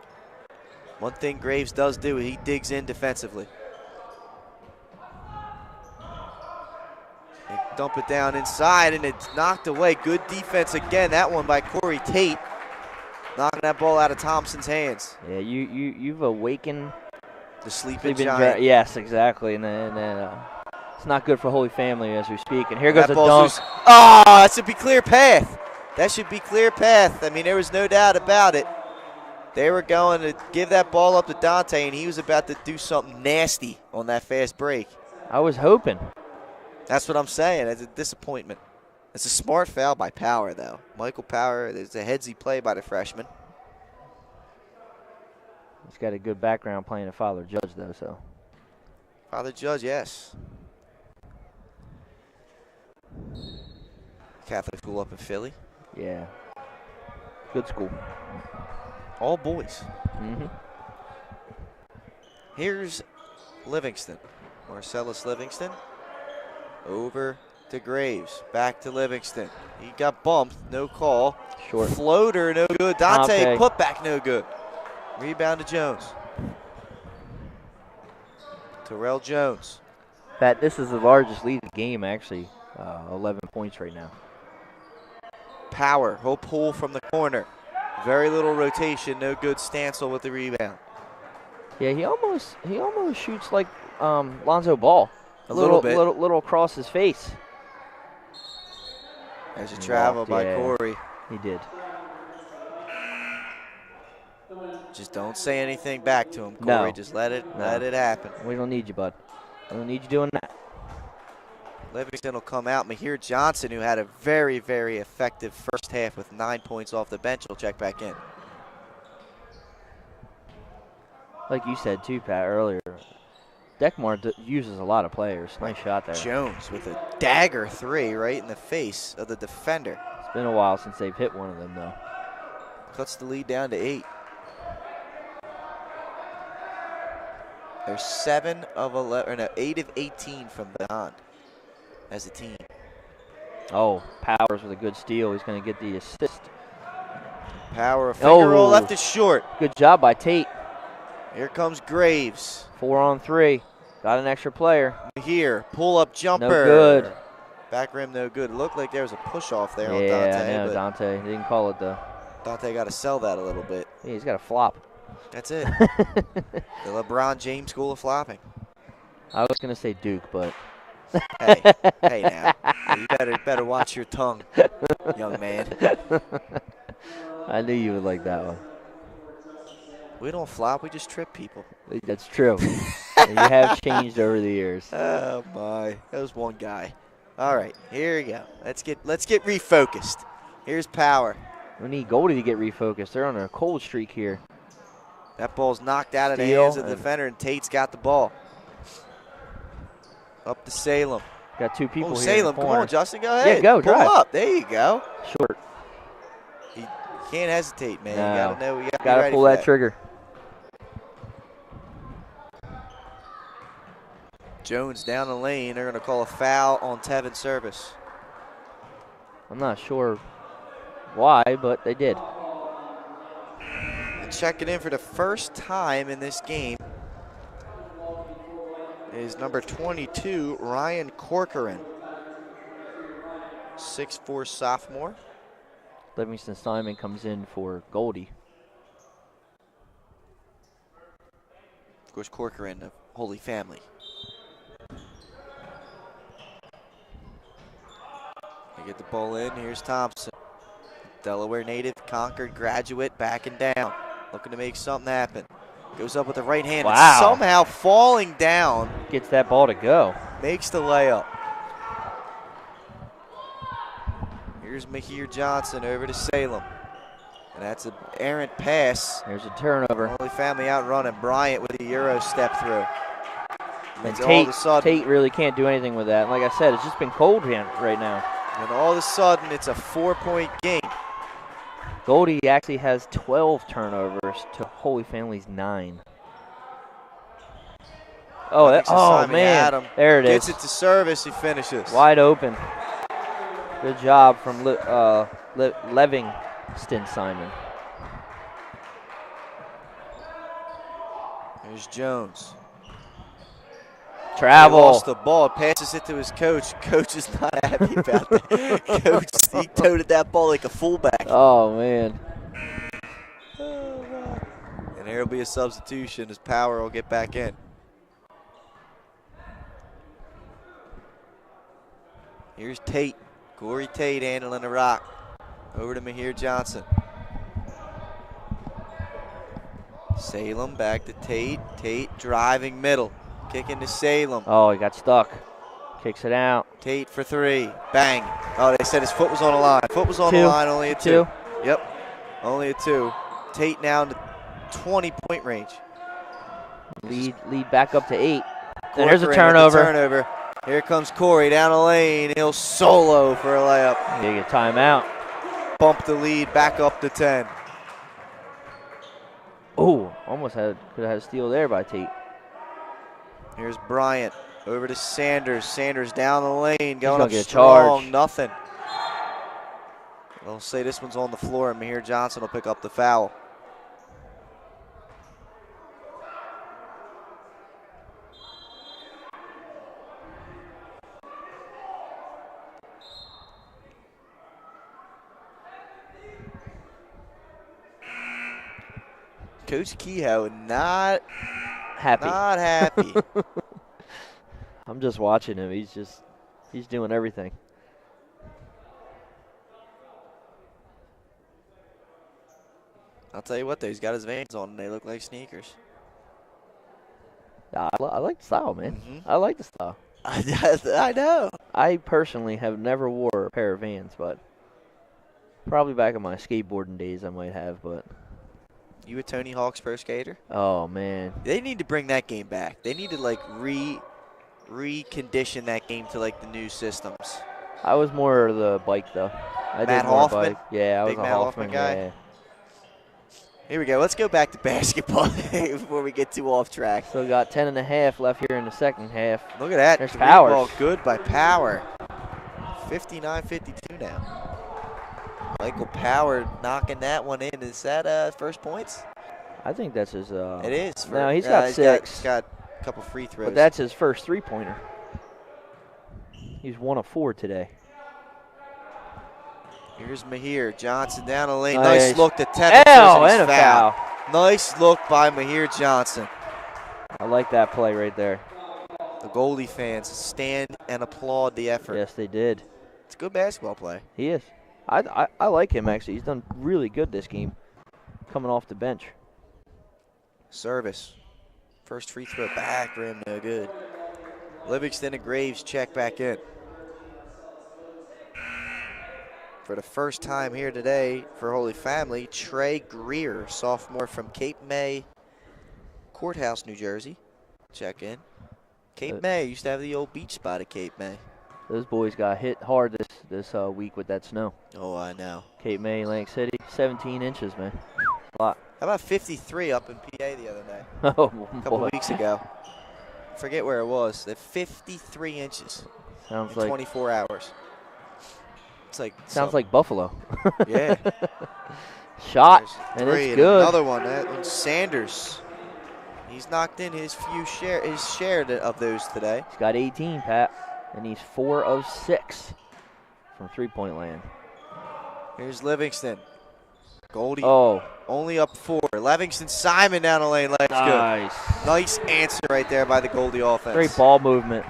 Speaker 1: One thing Graves does do, he digs in defensively. They dump it down inside, and it's knocked away. Good defense again. That one by Corey Tate. Knocking that ball out of Thompson's hands.
Speaker 2: Yeah, you've awakened
Speaker 1: the sleeping giant.
Speaker 2: Yes, exactly. And it's not good for Holy Family as we speak. And here goes a dunk.
Speaker 1: Loose. Oh, that should be clear path. That should be clear path. I mean, there was no doubt about it. They were going to give that ball up to Dante, and he was about to do something nasty on that fast break.
Speaker 2: I was hoping.
Speaker 1: That's what I'm saying. It's a disappointment. It's a smart foul by Power, though. Michael Power, it's a headsy play by the freshman.
Speaker 2: He's got a good background playing a Father Judge, though, so.
Speaker 1: Father Judge, yes. Catholic school up in Philly.
Speaker 2: Yeah. Good school.
Speaker 1: All boys.
Speaker 2: Mm-hmm.
Speaker 1: Here's Livingston. Marcellus Livingston. Over to Graves. Back to Livingston. He got bumped. No call.
Speaker 2: Short.
Speaker 1: Floater, no good. Dante,
Speaker 2: Dante.
Speaker 1: put back, no good. Rebound to Jones. Terrell Jones.
Speaker 2: Pat, this is the largest lead of the game, actually. 11 points right now.
Speaker 1: Power. He'll pull from the corner. Very little rotation. No good. Stancil with the rebound.
Speaker 2: Yeah, he almost shoots like Lonzo Ball.
Speaker 1: A little bit.
Speaker 2: Little across his face.
Speaker 1: There's a travel by Corey.
Speaker 2: He did.
Speaker 1: Just don't say anything back to him, Corey.
Speaker 2: No.
Speaker 1: Just let it happen.
Speaker 2: We don't need you, bud. We don't need you doing that.
Speaker 1: Livingston will come out. Mahir Johnson, who had a very, very effective first half with 9 points off the bench, will check back in.
Speaker 2: Like you said, too, Pat, earlier, Deckmore uses a lot of players. Nice shot there.
Speaker 1: Jones with a dagger three right in the face of the defender.
Speaker 2: It's been a while since they've hit one of them, though.
Speaker 1: Cuts the lead down to 8. They're 8 of 18 from beyond as a team.
Speaker 2: Oh, Powers with a good steal. He's going to get the assist.
Speaker 1: Power, a finger roll,
Speaker 2: Oh.
Speaker 1: left is short.
Speaker 2: Good job by Tate.
Speaker 1: Here comes Graves.
Speaker 2: 4-on-3. Got an extra player.
Speaker 1: Here, pull up jumper.
Speaker 2: No good.
Speaker 1: Back rim, no good. It looked like there was a push off there on
Speaker 2: Yeah,
Speaker 1: Dante.
Speaker 2: I know,
Speaker 1: But
Speaker 2: Dante. He didn't call it, though.
Speaker 1: Dante got to sell that a little bit.
Speaker 2: Yeah, he's got a flop.
Speaker 1: That's it. The LeBron James school of flopping.
Speaker 2: I was going to say Duke, but.
Speaker 1: Hey now. You better watch your tongue, young man.
Speaker 2: I knew you would like that one.
Speaker 1: We don't flop, we just trip people.
Speaker 2: That's true. And you have changed over the years.
Speaker 1: Oh my, that was one guy. All right, here we go. Let's get refocused. Here's Power.
Speaker 2: We need Goldie to get refocused. They're on a cold streak here.
Speaker 1: That ball's knocked out of the
Speaker 2: Steal
Speaker 1: hands of the defender, and Tate's got the ball. Up to Salem.
Speaker 2: Got two people here.
Speaker 1: Salem,
Speaker 2: in the
Speaker 1: come
Speaker 2: corner.
Speaker 1: on, Justin, go ahead.
Speaker 2: Yeah, go,
Speaker 1: Pull
Speaker 2: drive.
Speaker 1: up. There you go.
Speaker 2: Short.
Speaker 1: You can't hesitate, man.
Speaker 2: No.
Speaker 1: You gotta know. You
Speaker 2: Gotta
Speaker 1: ready
Speaker 2: pull
Speaker 1: for
Speaker 2: that trigger.
Speaker 1: Jones down the lane. They're gonna call a foul on Tevin Service.
Speaker 2: I'm not sure why, but they did.
Speaker 1: And checking in for the first time in this game is number 22, Ryan Corcoran. 6'4" sophomore.
Speaker 2: Livingston Simon comes in for Goldie.
Speaker 1: Of course, Corcoran, the Holy Family. They get the ball in. Here's Thompson. Delaware native, Concord graduate, backing down. Looking to make something happen. Goes up with the right hand.
Speaker 2: Wow.
Speaker 1: And somehow falling down.
Speaker 2: Gets that ball to go.
Speaker 1: Makes the layup. Here's Mahir Johnson over to Salem. And that's an errant pass.
Speaker 2: There's a turnover.
Speaker 1: Holy Family out running. Bryant with a Euro step through.
Speaker 2: And
Speaker 1: all of a sudden,
Speaker 2: Tate really can't do anything with that. And like I said, it's just been cold right now.
Speaker 1: and all of a sudden, it's a 4-point game.
Speaker 2: Goldie actually has 12 turnovers to Holy Family's 9. Oh,
Speaker 1: Simon
Speaker 2: man.
Speaker 1: Adam
Speaker 2: There it is.
Speaker 1: Gets it to Service. He finishes.
Speaker 2: Wide open. Good job from Livingston Simon.
Speaker 1: There's Jones.
Speaker 2: Travel.
Speaker 1: He lost the ball. Passes it to his coach. Coach is not happy about that. Coach, he toted that ball like a fullback.
Speaker 2: Oh, man.
Speaker 1: And there will be a substitution as Power will get back in. Here's Tate. Corey Tate handling the rock. Over to Mahir Johnson. Salem back to Tate. Tate driving middle. Kicking to Salem.
Speaker 2: Oh, he got stuck. Kicks it out.
Speaker 1: Tate for 3. Bang. Oh, they said his foot was on the line. Foot was on the line, only a 2. Yep, only a 2. Tate now in the 20-point range.
Speaker 2: Lead back up to 8. And there's a turnover.
Speaker 1: Here comes Corey down the lane. He'll solo for a layup.
Speaker 2: You get timeout.
Speaker 1: Bump the lead back up to 10.
Speaker 2: Oh, almost could have had a steal there by Tate.
Speaker 1: Here's Bryant over to Sanders. Sanders down the lane, going up
Speaker 2: get
Speaker 1: strong.
Speaker 2: charged.
Speaker 1: Nothing. They'll say this one's on the floor, and Mahir Johnson will pick up the foul. Coach Kehoe not
Speaker 2: happy.
Speaker 1: Not happy.
Speaker 2: I'm just watching him. He's doing everything.
Speaker 1: I'll tell you what, though, he's got his Vans on, and they look like sneakers.
Speaker 2: I like the style, man.
Speaker 1: Mm-hmm.
Speaker 2: I like the style.
Speaker 1: I know.
Speaker 2: I personally have never wore a pair of Vans, but probably back in my skateboarding days I might have, but.
Speaker 1: You a Tony Hawk's pro skater?
Speaker 2: Oh, man.
Speaker 1: They need to bring that game back. They need to, like, recondition that game to, like, the new systems.
Speaker 2: I was more the bike, though.
Speaker 1: Matt Hoffman?
Speaker 2: Yeah, I was
Speaker 1: Big
Speaker 2: a
Speaker 1: Matt Hoffman guy?
Speaker 2: Yeah.
Speaker 1: Here we go. Let's go back to basketball before we get too off track.
Speaker 2: Still got 10.5 left here in the second half.
Speaker 1: Look at that.
Speaker 2: There's Power.
Speaker 1: Ball good by Power. 59-52 now. Michael Power knocking that one in. Is that first points?
Speaker 2: I think that's his.
Speaker 1: It is.
Speaker 2: No, he's got 6.
Speaker 1: He's got a couple free throws.
Speaker 2: But that's his first three-pointer. He's 1 of 4 today.
Speaker 1: Here's Mahir Johnson down the lane.
Speaker 2: Nice
Speaker 1: Nice look to Tevin.
Speaker 2: And a foul.
Speaker 1: Nice look by Mahir Johnson.
Speaker 2: I like that play right there.
Speaker 1: The Goldie fans stand and applaud the effort.
Speaker 2: Yes, they did.
Speaker 1: It's a good basketball play.
Speaker 2: He is. I like him, actually. He's done really good this game, coming off the bench.
Speaker 1: Service. First free throw back rim, no good. Livingston and Graves check back in. For the first time here today for Holy Family, Trey Greer, sophomore from Cape May Courthouse, New Jersey. Check in. Cape May used to have the old beach spot at Cape May.
Speaker 2: Those boys got hit hard this week with that snow.
Speaker 1: Oh, I know.
Speaker 2: Cape May, Atlantic City, 17 inches, man. A lot.
Speaker 1: How about 53 up in PA the other day?
Speaker 2: Oh,
Speaker 1: a couple weeks ago. Forget where it was. They're 53 inches
Speaker 2: Sounds
Speaker 1: in
Speaker 2: like
Speaker 1: 24 hours. It's like
Speaker 2: sounds like Buffalo.
Speaker 1: Yeah.
Speaker 2: Shot,
Speaker 1: There's
Speaker 2: and
Speaker 1: 3
Speaker 2: it's good.
Speaker 1: Another one. That one's Sanders. He's knocked in his share of those today.
Speaker 2: He's got 18, Pat, and he's 4 of 6 from three-point land.
Speaker 1: Here's Livingston. Goldie only up 4. Livingston Simon down the lane. Let's
Speaker 2: nice.
Speaker 1: go. Nice answer right there by the Goldie offense.
Speaker 2: Great ball movement.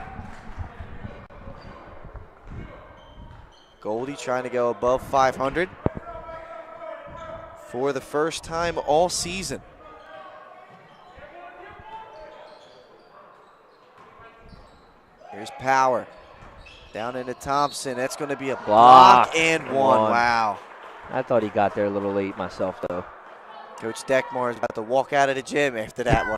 Speaker 1: Goldie trying to go above 500 for the first time all season. Here's Power. Down into Thompson. That's going to be a block and one. Wow.
Speaker 2: I thought he got there a little late myself, though.
Speaker 1: Coach Deckmar is about to walk out of the gym after that one.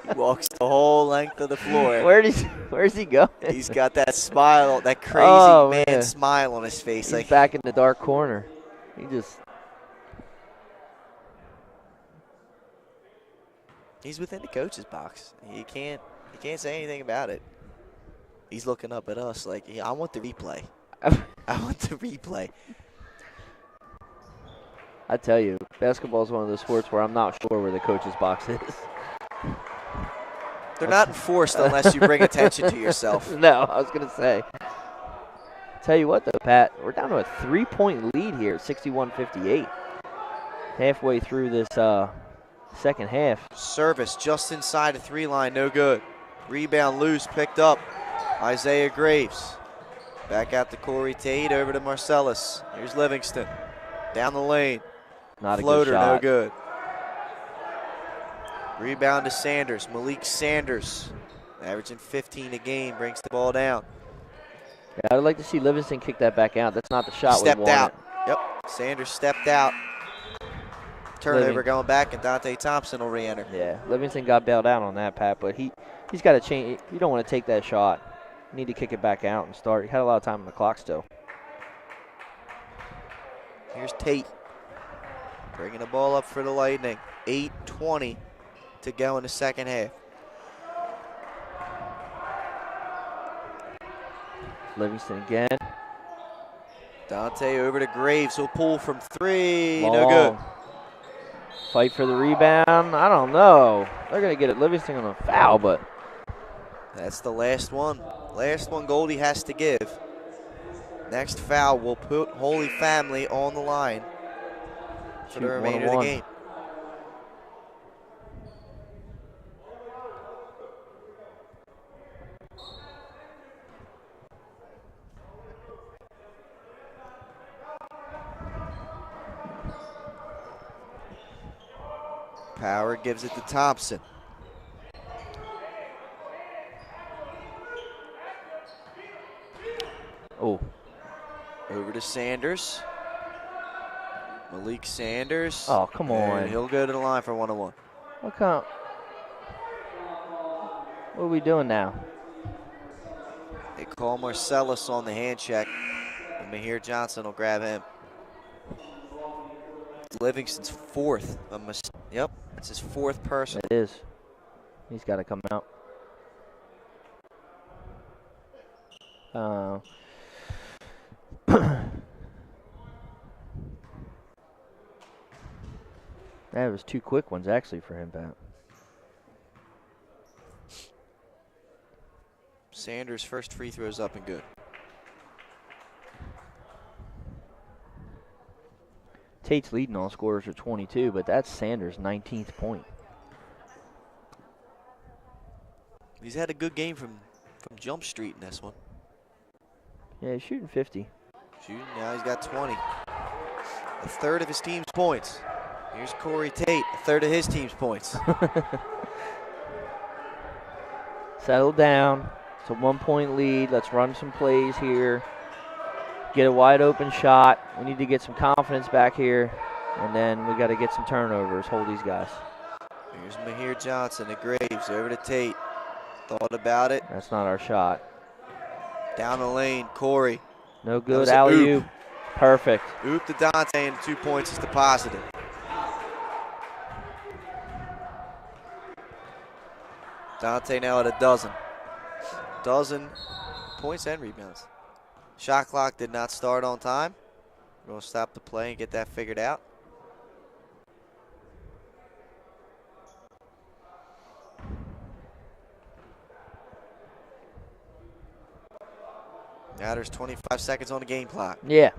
Speaker 1: He walks the whole length of the floor.
Speaker 2: Where's he going?
Speaker 1: He's got that smile, that crazy man smile on his face.
Speaker 2: He's
Speaker 1: like
Speaker 2: back in the dark corner.
Speaker 1: He's within the coach's box. He can't say anything about it. He's looking up at us like, I want the replay. I want the replay.
Speaker 2: I tell you, basketball is one of those sports where I'm not sure where the coach's box is.
Speaker 1: They're not enforced unless you bring attention to yourself.
Speaker 2: No, I was going to say. Tell you what, though, Pat, we're down to a 3-point lead here, 61-58. Halfway through this second half.
Speaker 1: Service just inside the 3-line, no good. Rebound loose, picked up. Isaiah Graves. Back out to Corey Tate, over to Marcellus. Here's Livingston. Down the lane.
Speaker 2: Not a
Speaker 1: floater,
Speaker 2: good shot.
Speaker 1: no good. Rebound to Sanders. Malik Sanders, averaging 15 a game, brings the ball down.
Speaker 2: Yeah, I'd like to see Livingston kick that back out. That's not the shot we
Speaker 1: Stepped
Speaker 2: wanted.
Speaker 1: out. Yep, Sanders stepped out. Turnover going back, and Dante Thompson will re-enter.
Speaker 2: Yeah, Livingston got bailed out on that, Pat, but he's got to change. You don't want to take that shot. You need to kick it back out and start. He had a lot of time on the clock still.
Speaker 1: Here's Tate bringing the ball up for the Lightning. 8:20 to go in the second half.
Speaker 2: Livingston again.
Speaker 1: Dante over to Graves. He'll pull from three.
Speaker 2: Long.
Speaker 1: No good.
Speaker 2: Fight for the rebound. I don't know. They're going to get it. Livingston on a foul, but.
Speaker 1: That's the last one. Last one Goldie has to give. Next foul will put Holy Family on the line for the remainder of the game. Power gives it to Thompson.
Speaker 2: Oh.
Speaker 1: Over to Sanders. Malik Sanders.
Speaker 2: Oh, come on.
Speaker 1: And he'll go to the line for 1-on-1.
Speaker 2: What are we doing now?
Speaker 1: They call Marcellus on the hand check. And Mahir Johnson will grab him. Livingston's fourth. Yep, it's his fourth person.
Speaker 2: It is. He's got to come out. That was two quick ones, actually, for him, Pat.
Speaker 1: Sanders' first free throw is up and good.
Speaker 2: Tate's leading all scorers are 22, but that's Sanders' 19th point.
Speaker 1: He's had a good game from Jump Street in this one.
Speaker 2: Yeah, he's shooting 50.
Speaker 1: Shooting, now he's got 20. A third of his team's points. Here's Corey Tate, a third of his team's points.
Speaker 2: Settle down. It's a 1-point lead. Let's run some plays here. Get a wide open shot. We need to get some confidence back here. And then we got to get some turnovers. Hold these guys.
Speaker 1: Here's Mahir Johnson to Graves, over to Tate. Thought about it.
Speaker 2: That's not our shot.
Speaker 1: Down the lane, Corey.
Speaker 2: No good. Alley-oop. Perfect.
Speaker 1: Oop to Dante, and 2 points is the positive. Dante now at a dozen. Dozen points and rebounds. Shot clock did not start on time. We're going to stop the play and get that figured out. Now there's 25 seconds on the game clock.
Speaker 2: Yeah.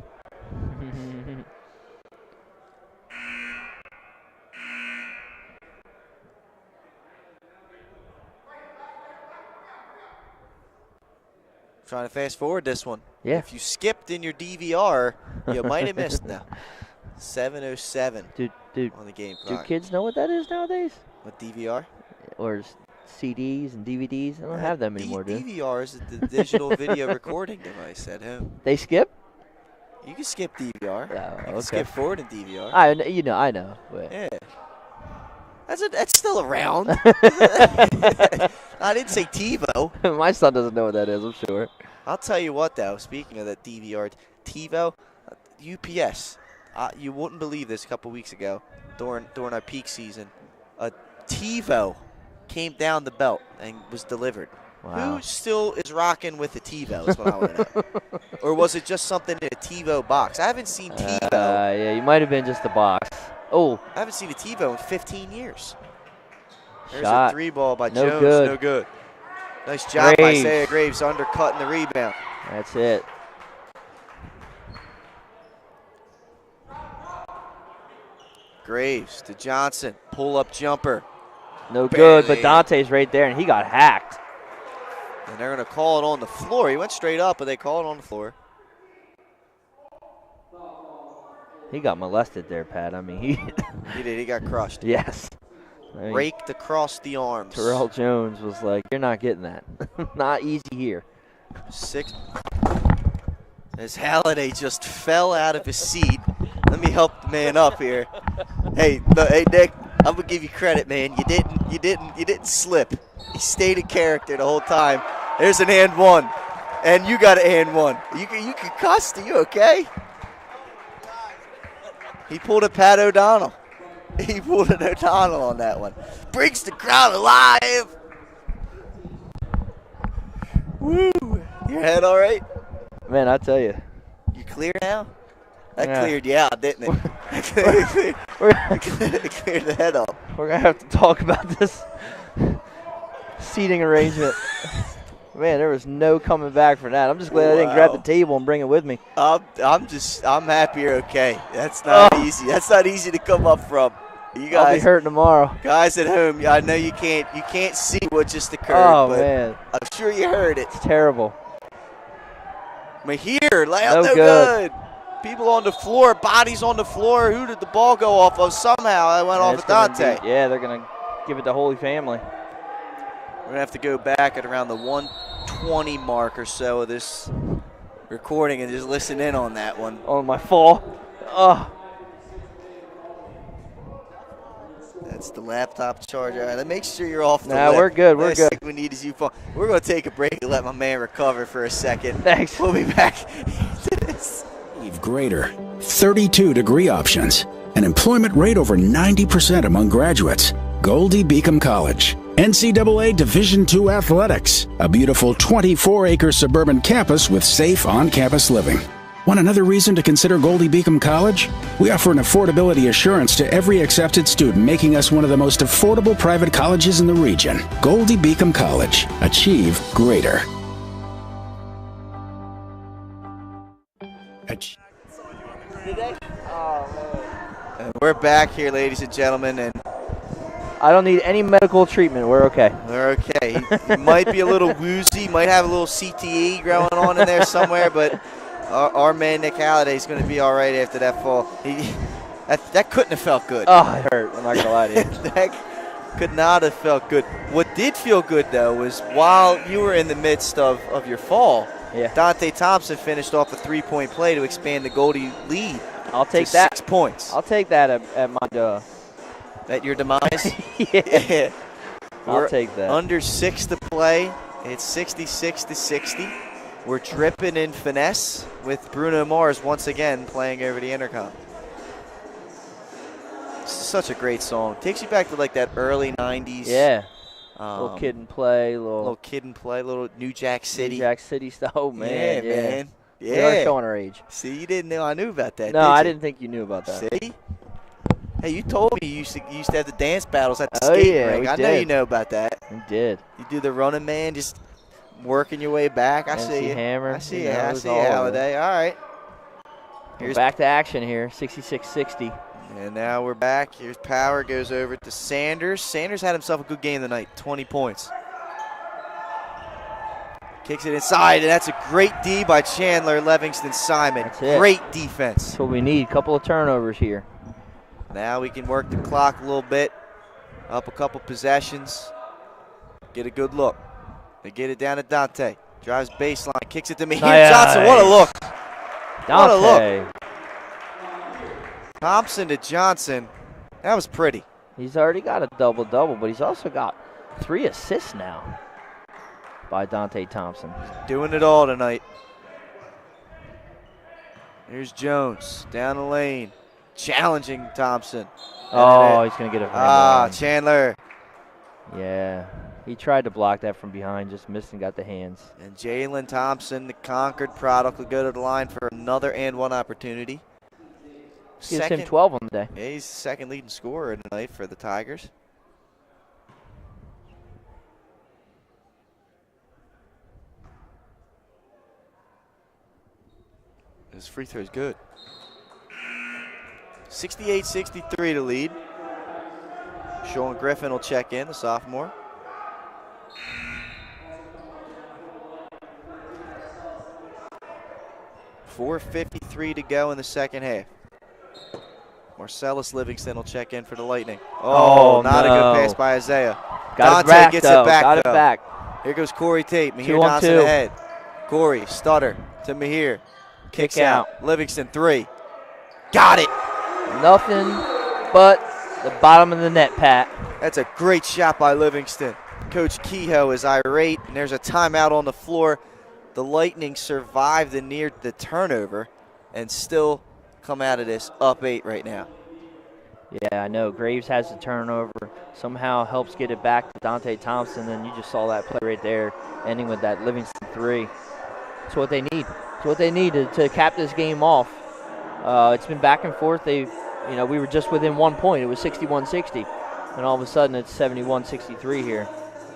Speaker 1: Trying to fast forward this one.
Speaker 2: Yeah.
Speaker 1: If you skipped in your DVR, you might have missed now. 7:07
Speaker 2: Dude,
Speaker 1: on the game
Speaker 2: do
Speaker 1: clock.
Speaker 2: kids know what that is nowadays?
Speaker 1: What DVR?
Speaker 2: Or CDs and DVDs? I don't have them anymore, dude.
Speaker 1: DVR is the digital video recording device at home.
Speaker 2: They skip?
Speaker 1: You can skip DVR.
Speaker 2: Oh,
Speaker 1: You can
Speaker 2: okay.
Speaker 1: skip forward in DVR.
Speaker 2: I know. But
Speaker 1: Yeah. That's still around. I didn't say TiVo.
Speaker 2: my son doesn't know what that is, I'm sure.
Speaker 1: I'll tell you what, though. Speaking of that DVR, TiVo, UPS. You wouldn't believe this a couple weeks ago during our peak season. A TiVo came down the belt and was delivered.
Speaker 2: Wow.
Speaker 1: Who still is rocking with the TiVo is what I want to know. Or was it just something in a TiVo box? I haven't seen TiVo.
Speaker 2: Yeah, you might have been just the box. Oh.
Speaker 1: I haven't seen a TiVo in 15 years. There's
Speaker 2: Shot.
Speaker 1: a 3-ball by
Speaker 2: No
Speaker 1: Jones.
Speaker 2: good.
Speaker 1: No good. Nice job by
Speaker 2: Graves.
Speaker 1: Isaiah Graves undercutting the rebound.
Speaker 2: That's it.
Speaker 1: Graves to Johnson. Pull-up jumper.
Speaker 2: No good, but
Speaker 1: Barely.
Speaker 2: Dante's right there, and he got hacked.
Speaker 1: And they're going to call it on the floor. He went straight up, but they called it on the floor.
Speaker 2: He got molested there, Pat. I mean, he
Speaker 1: He did. He got crushed.
Speaker 2: yes.
Speaker 1: raked across the arms.
Speaker 2: Terrell Jones was like, "You're not getting that. Not easy here."
Speaker 1: 6. As Halliday just fell out of his seat. Let me help the man up here. Hey, Nick, I'm gonna give you credit, man. You didn't slip. You stayed in character the whole time. There's an and one, and you got an and one. You concussed. Are you okay? He pulled a Pat O'Donnell. He pulled an O'Donnell on that one. Brings the crowd alive. Woo! Your head all right?
Speaker 2: Man, I tell you.
Speaker 1: You clear now? That cleared you out, didn't it? It cleared the head up.
Speaker 2: We're going to have to talk about this seating arrangement. Man, there was no coming back for that. I'm just glad I didn't grab the table and bring it with me.
Speaker 1: I'm happy you're okay. That's not easy. That's not easy to come up from. You guys,
Speaker 2: I'll be hurting tomorrow.
Speaker 1: Guys at home, I know you can't see what just occurred.
Speaker 2: Oh,
Speaker 1: but
Speaker 2: man.
Speaker 1: I'm sure you heard it.
Speaker 2: It's terrible.
Speaker 1: But here, no
Speaker 2: good.
Speaker 1: good. People on the floor, bodies on the floor. Who did the ball go off of? Somehow it went off of Dante.
Speaker 2: They're going to give it to Holy Family.
Speaker 1: We're going to have to go back at around the 1:20 mark or so of this recording and just listen in on that one.
Speaker 2: On my fall. Oh.
Speaker 1: That's the laptop charger. All right, make sure you're off the
Speaker 2: Nah,
Speaker 1: lip.
Speaker 2: we're good. We're
Speaker 1: Last
Speaker 2: good.
Speaker 1: thing we need is you. We're going to take a break and let my man recover for a second.
Speaker 2: Thanks.
Speaker 1: We'll be back to this.
Speaker 3: Greater, 32 degree options, an employment rate over 90% among graduates. Goldey-Beacom College, NCAA Division II athletics, a beautiful 24-acre suburban campus with safe on-campus living. Want another reason to consider Goldey-Beacom College? We offer an affordability assurance to every accepted student, making us one of the most affordable private colleges in the region. Goldey-Beacom College. Achieve greater.
Speaker 1: And we're back here, ladies and gentlemen, and
Speaker 2: I don't need any medical treatment. We're okay.
Speaker 1: we're okay. He might be a little woozy, might have a little CTE growing on in there somewhere, but our man Nick Halliday is going to be all right after that fall. That couldn't have felt good.
Speaker 2: Oh, it hurt. I'm not going to lie to you.
Speaker 1: That could not have felt good. What did feel good, though, was while you were in the midst of your fall, Dante Thompson finished off a three-point play to expand the Goldie lead.
Speaker 2: I'll take
Speaker 1: to
Speaker 2: that.
Speaker 1: 6 points.
Speaker 2: I'll take that at my
Speaker 1: At your demise?
Speaker 2: Yeah. I'll take that.
Speaker 1: Under 6 to play. It's 66-60. We're dripping in finesse with Bruno Mars once again playing over the intercom. It's such a great song. Takes you back to like that early 90s.
Speaker 2: Yeah. Little kid and play.
Speaker 1: Little kid and play. Little New Jack City.
Speaker 2: New Jack City stuff. Oh, man.
Speaker 1: Yeah, man. Yeah.
Speaker 2: We are showing our age.
Speaker 1: See, you didn't know I knew about that,
Speaker 2: No, I didn't think you knew about that.
Speaker 1: See? Hey, you told me you used to have the dance battles at the
Speaker 2: Oh,
Speaker 1: skating
Speaker 2: yeah,
Speaker 1: rink.
Speaker 2: we
Speaker 1: I know
Speaker 2: did.
Speaker 1: you know about that.
Speaker 2: We did.
Speaker 1: You do the running man, just working your way back. I see you.
Speaker 2: Hammer.
Speaker 1: I see
Speaker 2: you.
Speaker 1: you.
Speaker 2: Know,
Speaker 1: I
Speaker 2: it was
Speaker 1: see you,
Speaker 2: all over.
Speaker 1: Halliday. All right.
Speaker 2: We're back to action here. 66-60.
Speaker 1: And now we're back. Here's Power goes over to Sanders. Sanders had himself a good game tonight. 20 points. Kicks it inside, and that's a great D by Chandler Livingston Simon.
Speaker 2: That's it.
Speaker 1: Great defense.
Speaker 2: That's what we need. Couple of turnovers here.
Speaker 1: Now we can work the clock a little bit. Up a couple possessions. Get a good look. They get it down to Dante. Drives baseline, kicks it to Mahir Johnson. What a look.
Speaker 2: Dante.
Speaker 1: What a look. Thompson to Johnson. That was pretty.
Speaker 2: He's already got a double-double, but he's also got 3 assists now by Dante Thompson.
Speaker 1: Doing it all tonight. Here's Jones down the lane. Challenging Thompson.
Speaker 2: Oh, he's going to get a
Speaker 1: Chandler.
Speaker 2: Yeah. He tried to block that from behind, just missed and got the hands.
Speaker 1: And Jalen Thompson, the Concord product, will go to the line for another and one opportunity.
Speaker 2: Gives him 12 on the day.
Speaker 1: Yeah, he's the second leading scorer tonight for the Tigers. His free throw is good. 68-63 to lead. Sean Griffin will check in, the sophomore. .453 to go in the second half. Marcellus Livingston will check in for the Lightning. Not a good pass by Isaiah.
Speaker 2: Got
Speaker 1: Dante
Speaker 2: it back,
Speaker 1: gets
Speaker 2: though.
Speaker 1: it back,
Speaker 2: Got it
Speaker 1: though.
Speaker 2: back.
Speaker 1: Here goes Corey Tate. Mahir
Speaker 2: 2-on-2.
Speaker 1: Johnson ahead. Corey, stutter to Mahir. Kicks out. Livingston, 3. Got it.
Speaker 2: Nothing but the bottom of the net, Pat.
Speaker 1: That's a great shot by Livingston. Coach Kehoe is irate, and there's a timeout on the floor. The Lightning survive the turnover and still come out of this up 8 right now.
Speaker 2: Yeah, I know. Graves has the turnover. Somehow helps get it back to Dante Thompson, and you just saw that play right there, ending with that Livingston 3. That's what they need. It's what they need to cap this game off. It's been back and forth. We were just within 1 point. It was 61-60, and all of a sudden it's 71-63 here,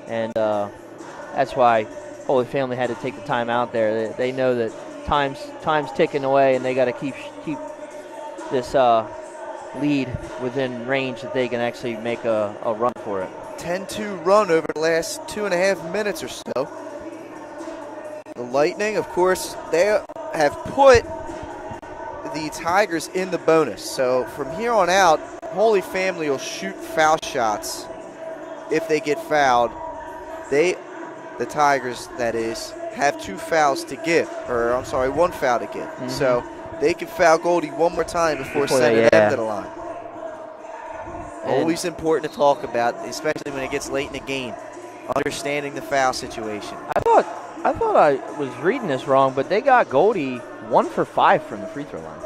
Speaker 2: and that's why Holy Family had to take the time out there. They know that time's ticking away, and they got to keep this lead within range that they can actually make a run for it.
Speaker 1: 10-2 run over the last 2.5 minutes or so. The Lightning, of course, they have put the Tigers in the bonus. So from here on out, Holy Family will shoot foul shots if they get fouled. The Tigers, that is, have 2 fouls to give, or I'm sorry, 1 foul to give. Mm-hmm. So they can foul Goldie one more time before sending them to the line. Always important to talk about, especially when it gets late in the game, understanding the foul situation.
Speaker 2: I thought I was reading this wrong, but they got Goldie 1 for 5 from the free throw line.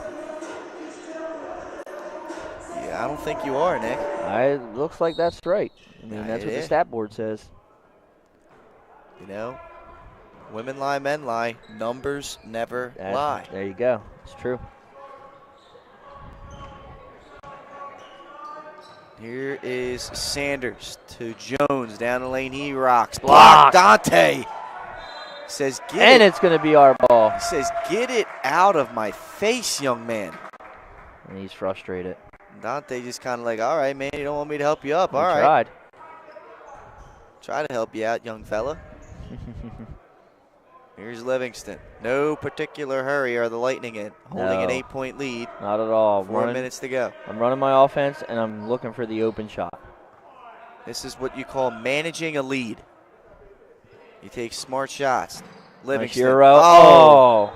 Speaker 1: Yeah, I don't think you are, Nick.
Speaker 2: It looks like that's right. I mean, that's what the stat board says.
Speaker 1: You know, women lie, men lie. Numbers never lie.
Speaker 2: There you go. It's true.
Speaker 1: Here is Sanders to Jones down the lane. He rocks. Block. Dante says, "Get it."
Speaker 2: And it's going to be our ball.
Speaker 1: He says, "Get it out of my face, young man."
Speaker 2: And he's frustrated.
Speaker 1: Dante just kind of like, "All right, man, you don't want me to help you up. All right.
Speaker 2: Tried.
Speaker 1: Try to help you out, young fella." Here's Livingston. No particular hurry are the Lightning in, holding an 8-point lead.
Speaker 2: Not at all.
Speaker 1: 4 minutes to go.
Speaker 2: I'm running my offense, and I'm looking for the open shot.
Speaker 1: This is what you call managing a lead. You take smart shots. Livingston.
Speaker 2: Nice Euro. Oh.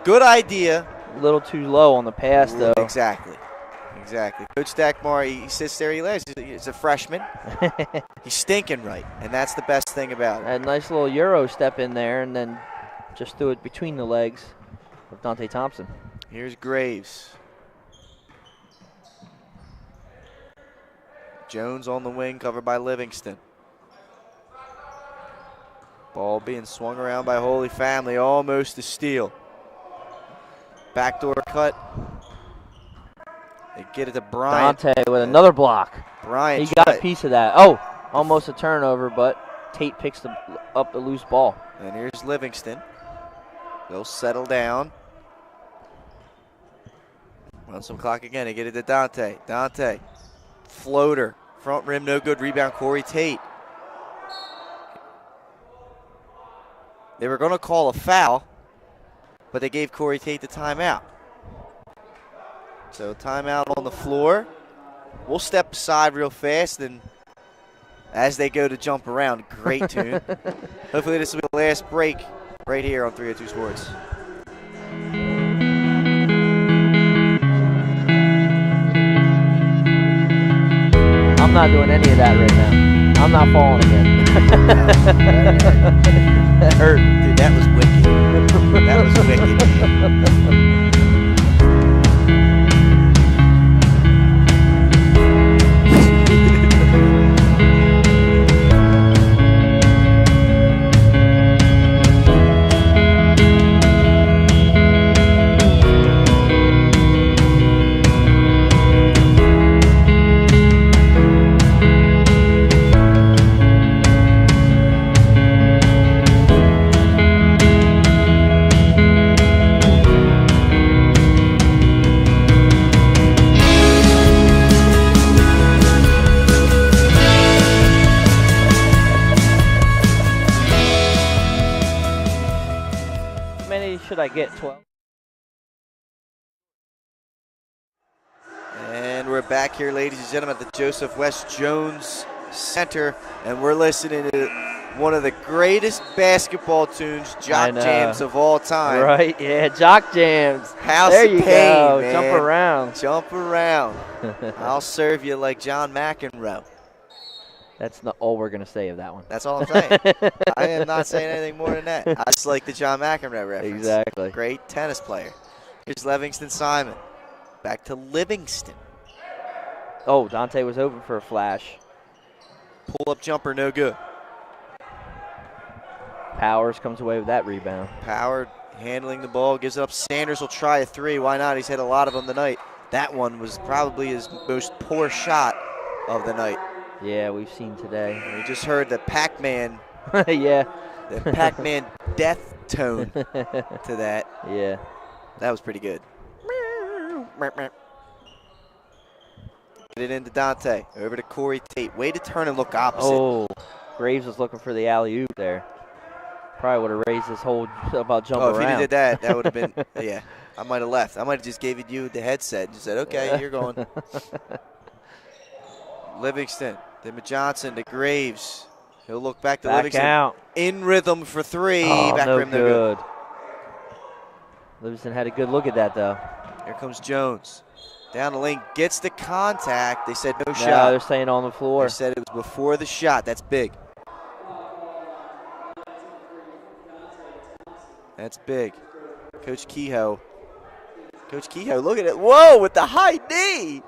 Speaker 1: Good idea.
Speaker 2: A little too low on the pass, though.
Speaker 1: Exactly. Coach Stackmar, he sits there, he laughs. He's a freshman. He's stinking right, and that's the best thing about it.
Speaker 2: A nice little Euro step in there, and then just threw it between the legs of Dante Thompson.
Speaker 1: Here's Graves. Jones on the wing, covered by Livingston. Ball being swung around by Holy Family, almost a steal. Backdoor cut. They get it to Bryant.
Speaker 2: Dante with another block.
Speaker 1: Bryant.
Speaker 2: He got a piece of that. Oh, almost a turnover, but Tate picks up the loose ball.
Speaker 1: And here's Livingston. They'll settle down. Run some clock again. They get it to Dante. Dante. Floater. Front rim, no good. Rebound, Corey Tate. They were going to call a foul, but they gave Corey Tate the timeout. So timeout on the floor. We'll step aside real fast, and as they go to jump around, great tune. Hopefully this will be the last break right here on 302 Sports.
Speaker 2: I'm not doing any of that right now. I'm not falling again. That hurt.
Speaker 1: Dude, that was wicked. That was wicked. Should I get 12? we're back here, ladies and gentlemen, at the Joseph West Jones Center, and we're listening to one of the greatest basketball tunes, Jock Jams of all time.
Speaker 2: Right, yeah, Jock Jams.
Speaker 1: House
Speaker 2: there
Speaker 1: of
Speaker 2: you
Speaker 1: Pain,
Speaker 2: go.
Speaker 1: man.
Speaker 2: Jump around.
Speaker 1: Jump around. I'll serve you like John McEnroe.
Speaker 2: That's not all we're going to say of that one.
Speaker 1: That's all I'm saying. I am not saying anything more than that. I just like the John McEnroe reference.
Speaker 2: Exactly.
Speaker 1: Great tennis player. Here's Livingston Simon. Back to Livingston.
Speaker 2: Oh, Dante was open for a flash.
Speaker 1: Pull-up jumper, no good.
Speaker 2: Powers comes away with that rebound.
Speaker 1: Power handling the ball, gives it up. Sanders will try a three. Why not? He's hit a lot of them tonight. That one was probably his most poor shot of the night.
Speaker 2: Yeah, we've seen today.
Speaker 1: And we just heard the Pac-Man.
Speaker 2: Yeah.
Speaker 1: The Pac-Man death tone to that.
Speaker 2: Yeah.
Speaker 1: That was pretty good. Get it into Dante. Over to Corey Tate. Way to turn and look opposite.
Speaker 2: Oh, Graves was looking for the alley-oop there. Probably would have raised his whole about jump around.
Speaker 1: Oh, if he did that, that would have been, yeah. I might have left. I might have just gave you the headset and just said, okay, you're going. Livingston, then Johnson to Graves. He'll look back to Livingston.
Speaker 2: Out.
Speaker 1: In rhythm for three.
Speaker 2: Oh,
Speaker 1: back
Speaker 2: no
Speaker 1: rim, no
Speaker 2: good. Livingston had a good look at that, though.
Speaker 1: Here comes Jones. Down the lane, gets the contact. They said no shot.
Speaker 2: No, they're saying on the floor.
Speaker 1: They said it was before the shot. That's big. That's big. Coach Kehoe. Coach Kehoe, look at it. Whoa, with the high knee.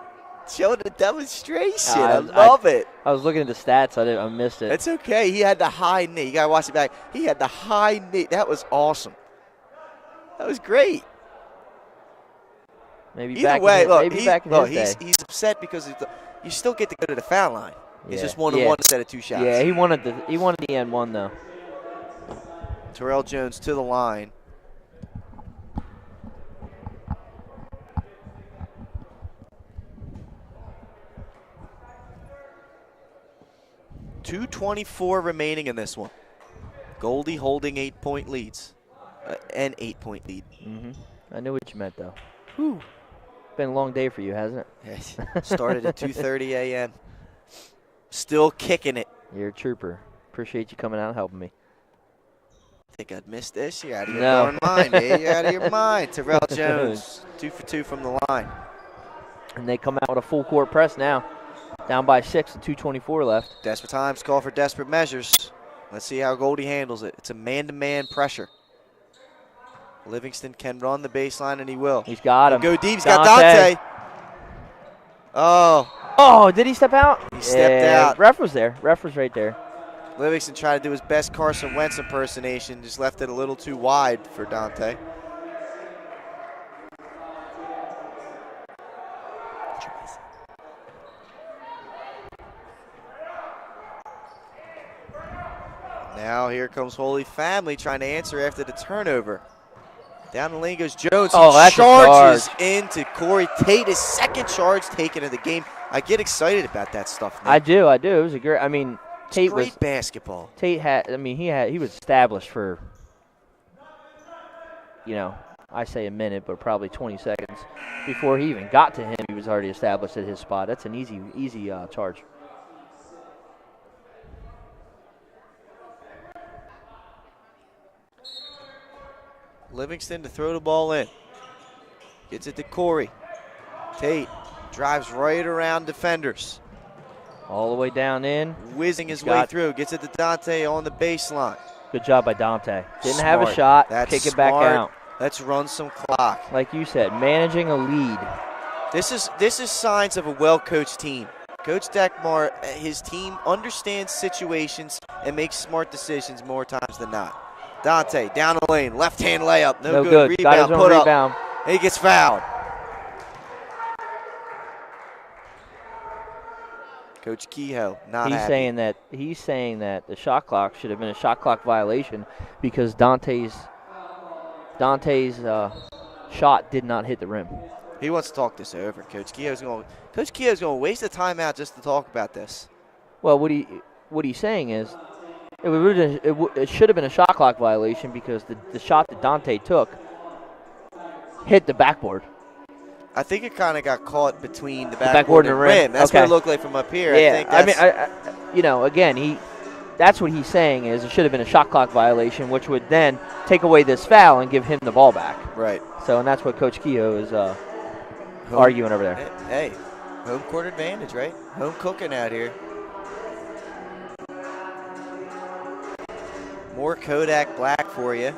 Speaker 1: Showing the demonstration. I love it.
Speaker 2: I was looking at the stats. I missed it.
Speaker 1: It's okay. He had the high knee. You got to watch it back. He had the high knee. That was awesome. That was great.
Speaker 2: Maybe
Speaker 1: Either
Speaker 2: back
Speaker 1: way,
Speaker 2: in
Speaker 1: look,
Speaker 2: maybe back in his day.
Speaker 1: he's upset because you still get to go to the foul line. It's
Speaker 2: Yeah.
Speaker 1: just 1-on-1 instead of two shots.
Speaker 2: Yeah, he wanted the end one, though.
Speaker 1: Terrell Jones to the line. .224 remaining in this one. Goldie holding 8-point leads. An 8-point lead.
Speaker 2: I knew what you meant, though. Whew. Been a long day for you, hasn't it?
Speaker 1: Started at 2:30 a.m. Still kicking it.
Speaker 2: You're a trooper. Appreciate you coming out and helping me.
Speaker 1: Think I'd miss this? You're out of your
Speaker 2: No.
Speaker 1: darn mind, man. You're out of your mind. Terrell Jones, 2 for 2 from the line.
Speaker 2: And they come out with a full court press now. Down by 6 and 2:24 left.
Speaker 1: Desperate times call for desperate measures. Let's see how Goldie handles it. It's a man-to-man pressure. Livingston can run the baseline, and he will.
Speaker 2: He's got him.
Speaker 1: Go deep. He's got Dante.
Speaker 2: Oh, did he step out?
Speaker 1: He stepped out.
Speaker 2: Ref was there. Ref was right there.
Speaker 1: Livingston tried to do his best Carson Wentz impersonation, just left it a little too wide for Dante. Now here comes Holy Family trying to answer after the turnover. Down the lane goes Jones.
Speaker 2: Oh, that's
Speaker 1: charges into Corey Tate. His second charge taken in the game. I get excited about that stuff, Nick.
Speaker 2: I do. It was a great. I mean, Tate
Speaker 1: great
Speaker 2: was
Speaker 1: basketball.
Speaker 2: Tate had. I mean, he was established for. I say a minute, but probably 20 seconds before he even got to him. He was already established at his spot. That's an easy charge.
Speaker 1: Livingston to throw the ball in. Gets it to Corey. Tate drives right around defenders.
Speaker 2: All the way down in.
Speaker 1: Whizzing his way through. Gets it to Dante on the baseline.
Speaker 2: Good job by Dante. Didn't
Speaker 1: Smart.
Speaker 2: have a shot.
Speaker 1: That's
Speaker 2: kick it back
Speaker 1: smart.
Speaker 2: out.
Speaker 1: Let's run some clock.
Speaker 2: Like you said, managing a lead.
Speaker 1: This is signs of a well-coached team. Coach Dekmar, his team understands situations and makes smart decisions more times than not. Dante down the lane, left-hand layup, no good. Rebound,
Speaker 2: got his own
Speaker 1: put
Speaker 2: rebound.
Speaker 1: up. He gets fouled. Coach Kehoe not happy.
Speaker 2: He's saying that the shot clock should have been a shot clock violation because Dante's shot did not hit the rim.
Speaker 1: He wants to talk this over. Coach Kehoe's going to waste a timeout just to talk about this.
Speaker 2: Well, what he's saying is it should have been a shot clock violation because the shot that Dante took hit the backboard.
Speaker 1: I think it kind of got caught between the backboard and rim. That's
Speaker 2: okay.
Speaker 1: what it looked like from up here.
Speaker 2: Yeah,
Speaker 1: I think
Speaker 2: again, that's what he's saying is it should have been a shot clock violation, which would then take away this foul and give him the ball back.
Speaker 1: Right.
Speaker 2: So, and that's what Coach Kehoe is arguing over there.
Speaker 1: Hey, home court advantage, right? Home cooking out here. More Kodak Black for you.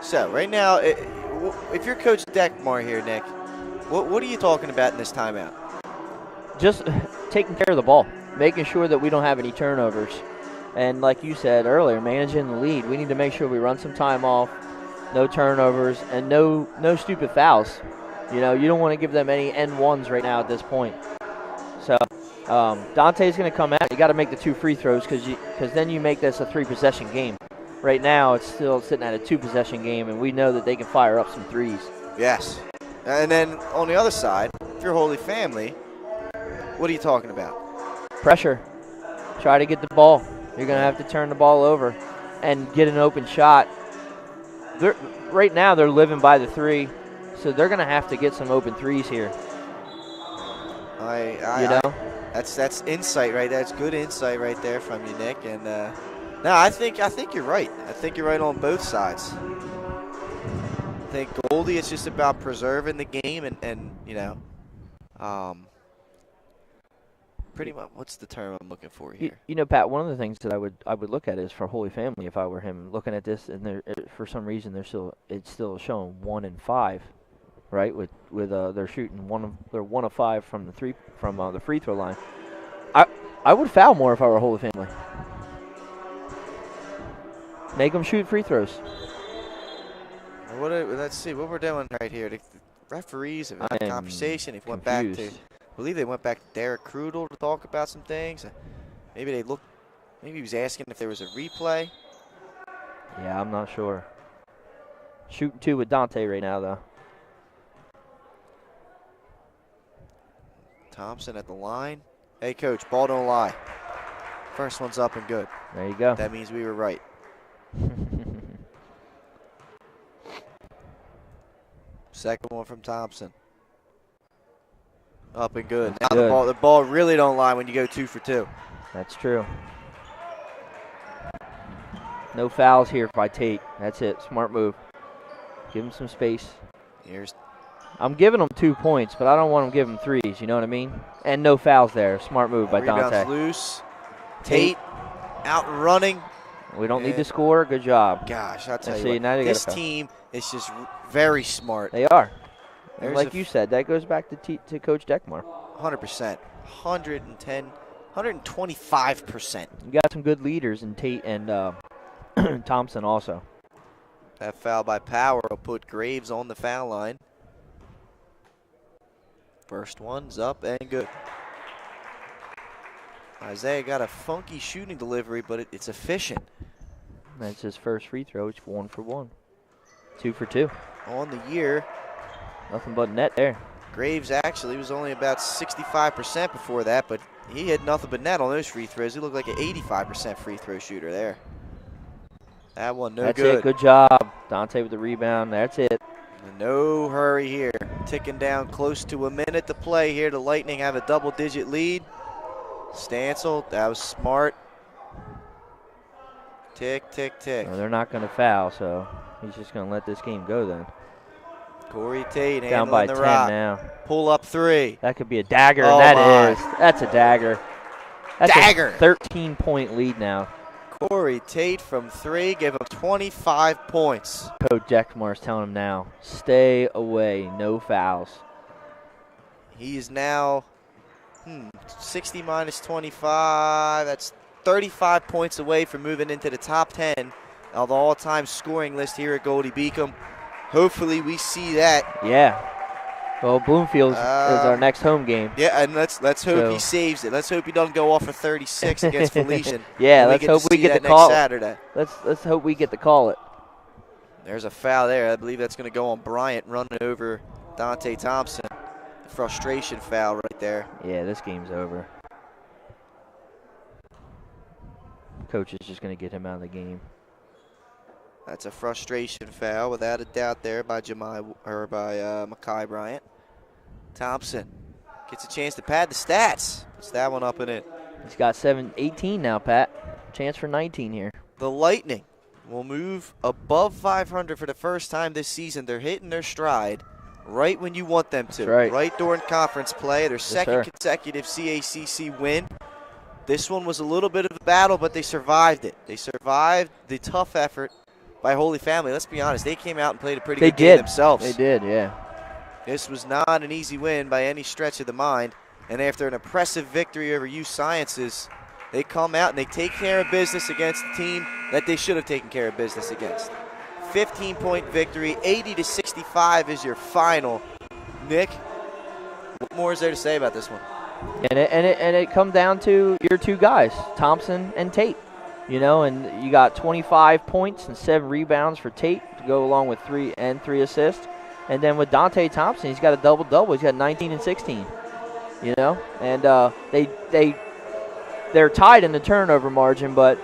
Speaker 1: So, right now, if you're Coach Deckmar here, Nick, what are you talking about in this timeout?
Speaker 2: Just taking care of the ball, making sure that we don't have any turnovers. And like you said earlier, managing the lead. We need to make sure we run some time off, no turnovers, and no stupid fouls. You don't want to give them any N1s right now at this point. So Dante's going to come out. You got to make the 2 free throws because then you make this a 3-possession game. Right now, it's still sitting at a 2-possession game, and we know that they can fire up some threes.
Speaker 1: Yes. And then on the other side, if you're Holy Family, what are you talking about?
Speaker 2: Pressure. Try to get the ball. You're going to have to turn the ball over and get an open shot. Right now, they're living by the 3, so they're going to have to get some open threes here.
Speaker 1: That's insight, right? That's good insight right there from you, Nick. And no, I think you're right. I think you're right on both sides. I think Goldie, it's just about preserving the game and pretty much, what's the term I'm looking for here?
Speaker 2: Pat, one of the things that I would look at is for Holy Family, if I were him, looking at this, and for some reason it's still showing 1 and 5, right? With they're shooting 1 of 5 from the free throw line. I would foul more if I were Holy Family. Make them shoot free throws.
Speaker 1: Let's see what we're doing right here. The referees have had a conversation. They went back to. I believe they went back to Derek Krudel to talk about some things. Maybe he was asking if there was a replay.
Speaker 2: Yeah, I'm not sure. Shooting 2 with Dante right now, though.
Speaker 1: Thompson at the line. Hey, Coach, ball don't lie. First one's up and good.
Speaker 2: There you go.
Speaker 1: That means we were right. Second one from Thompson. Up and good.
Speaker 2: That's
Speaker 1: now
Speaker 2: good.
Speaker 1: The ball really don't lie when you go 2 for 2.
Speaker 2: That's true. No fouls here by Tate. That's it. Smart move. Give him some space. I'm giving him 2 points, but I don't want him giving 3s. You know what I mean? And no fouls there. Smart move by Dante.
Speaker 1: Rebound's loose. Tate out running.
Speaker 2: We don't need to score. Good job.
Speaker 1: Gosh, I'll tell you what. This team is just very smart.
Speaker 2: They are. Like you said, that goes back to Coach Deckmar.
Speaker 1: 100%. 110, 125%.
Speaker 2: You got some good leaders in Tate and Thompson also.
Speaker 1: That foul by Power will put Graves on the foul line. First one's up and good. Isaiah got a funky shooting delivery, but it's efficient.
Speaker 2: That's his first free throw. It's 1 for 1. 2 for 2.
Speaker 1: On the year.
Speaker 2: Nothing but net there.
Speaker 1: Graves actually was only about 65% before that, but he had nothing but net on those free throws. He looked like an 85% free throw shooter there. That one no good.
Speaker 2: That's it. Good job. Dante with the rebound. That's it.
Speaker 1: No hurry here. Ticking down close to a minute to play here. The Lightning have a double-digit lead. Stancil, that was smart. Tick, tick, tick.
Speaker 2: No, they're not going to foul, so he's just going to let this game go then.
Speaker 1: Corey Tate
Speaker 2: down by
Speaker 1: the
Speaker 2: 10
Speaker 1: rock.
Speaker 2: now.
Speaker 1: Pull up 3.
Speaker 2: That could be a dagger.
Speaker 1: Oh,
Speaker 2: That's a dagger. That's
Speaker 1: dagger.
Speaker 2: A 13-point lead now.
Speaker 1: Corey Tate from 3 gave him 25 points.
Speaker 2: Coach Deckmar's telling him now, stay away, no fouls.
Speaker 1: He is now 60 minus 25. That's 35 points away from moving into the top 10 of the all-time scoring list here at Goldey-Beacom. Hopefully we see that.
Speaker 2: Yeah. Well, Bloomfield is our next home game.
Speaker 1: Yeah, and let's hope he saves it. Let's hope he doesn't go off for 36 against Felician.
Speaker 2: Yeah, let's hope we get the call.
Speaker 1: Next Saturday.
Speaker 2: Let's hope we get to call it.
Speaker 1: There's a foul there. I believe that's going to go on Bryant running over Dante Thompson. Frustration foul right there.
Speaker 2: Yeah, this game's over. Coach is just going to get him out of the game.
Speaker 1: That's a frustration foul, without a doubt, there by Makai Bryant. Thompson gets a chance to pad the stats. Puts that one up and in.
Speaker 2: He's got 18 now, Pat. Chance for 19 here.
Speaker 1: The Lightning will move above 500 for the first time this season. They're hitting their stride right when you want them to.
Speaker 2: That's right.
Speaker 1: During conference play. Their second consecutive CACC win. This one was a little bit of a battle, but they survived it. They survived the tough effort by Holy Family. Let's be honest, they came out and played a pretty good game themselves.
Speaker 2: They did, yeah.
Speaker 1: This was not an easy win by any stretch of the mind. And after an impressive victory over U Sciences, they come out and they take care of business against the team that they should have taken care of business against. 15-point victory, 80-65 is your final. Nick, what more is there to say about this one?
Speaker 2: And it come down to your two guys, Thompson and Tate. You know, and you got 25 points and 7 rebounds for Tate to go along with 3 assists. And then with Dante Thompson, he's got a double-double. He's got 19 and 16. You know, and they're tied in the turnover margin, but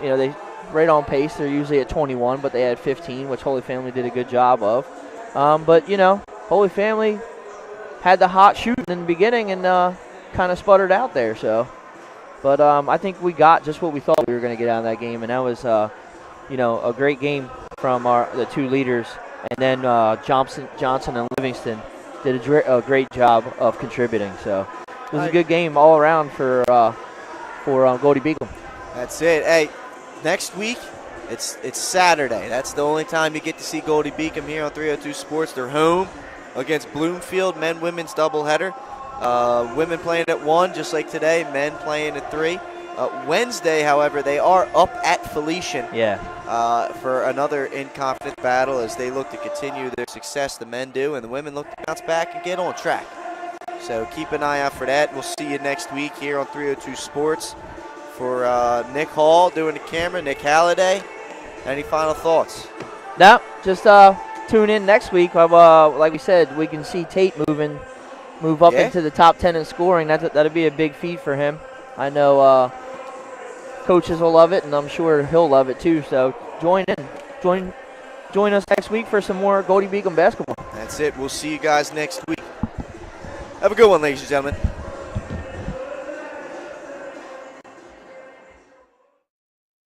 Speaker 2: you know, they right on pace. They're usually at 21, but they had 15, which Holy Family did a good job of. But you know, Holy Family had the hot shooting in the beginning and kind of sputtered out there. So, but I think we got just what we thought we were going to get out of that game, and that was you know, a great game from the two leaders, and then Johnson and Livingston did a great job of contributing. So it was a good game all around for Goldey-Beacom.
Speaker 1: That's it. Hey, next week it's Saturday. That's the only time you get to see Goldey-Beacom here on 302 Sports. They're home against Bloomfield, men-women's doubleheader. Women playing at 1, just like today. Men playing at 3. Wednesday, however, they are up at Felician for another in-conference battle as they look to continue their success. The men do, and the women look to bounce back and get on track. So keep an eye out for that. We'll see you next week here on 302 Sports. For Nick Hall doing the camera, Nick Halliday, any final thoughts?
Speaker 2: No, just tune in next week. Like we said, we can see Tate move up into the top 10 in scoring. That'd be a big feat for him. I know coaches will love it, and I'm sure he'll love it too. So join us next week for some more Goldey-Beacom basketball.
Speaker 1: That's it. We'll see you guys next week. Have a good one, ladies and gentlemen.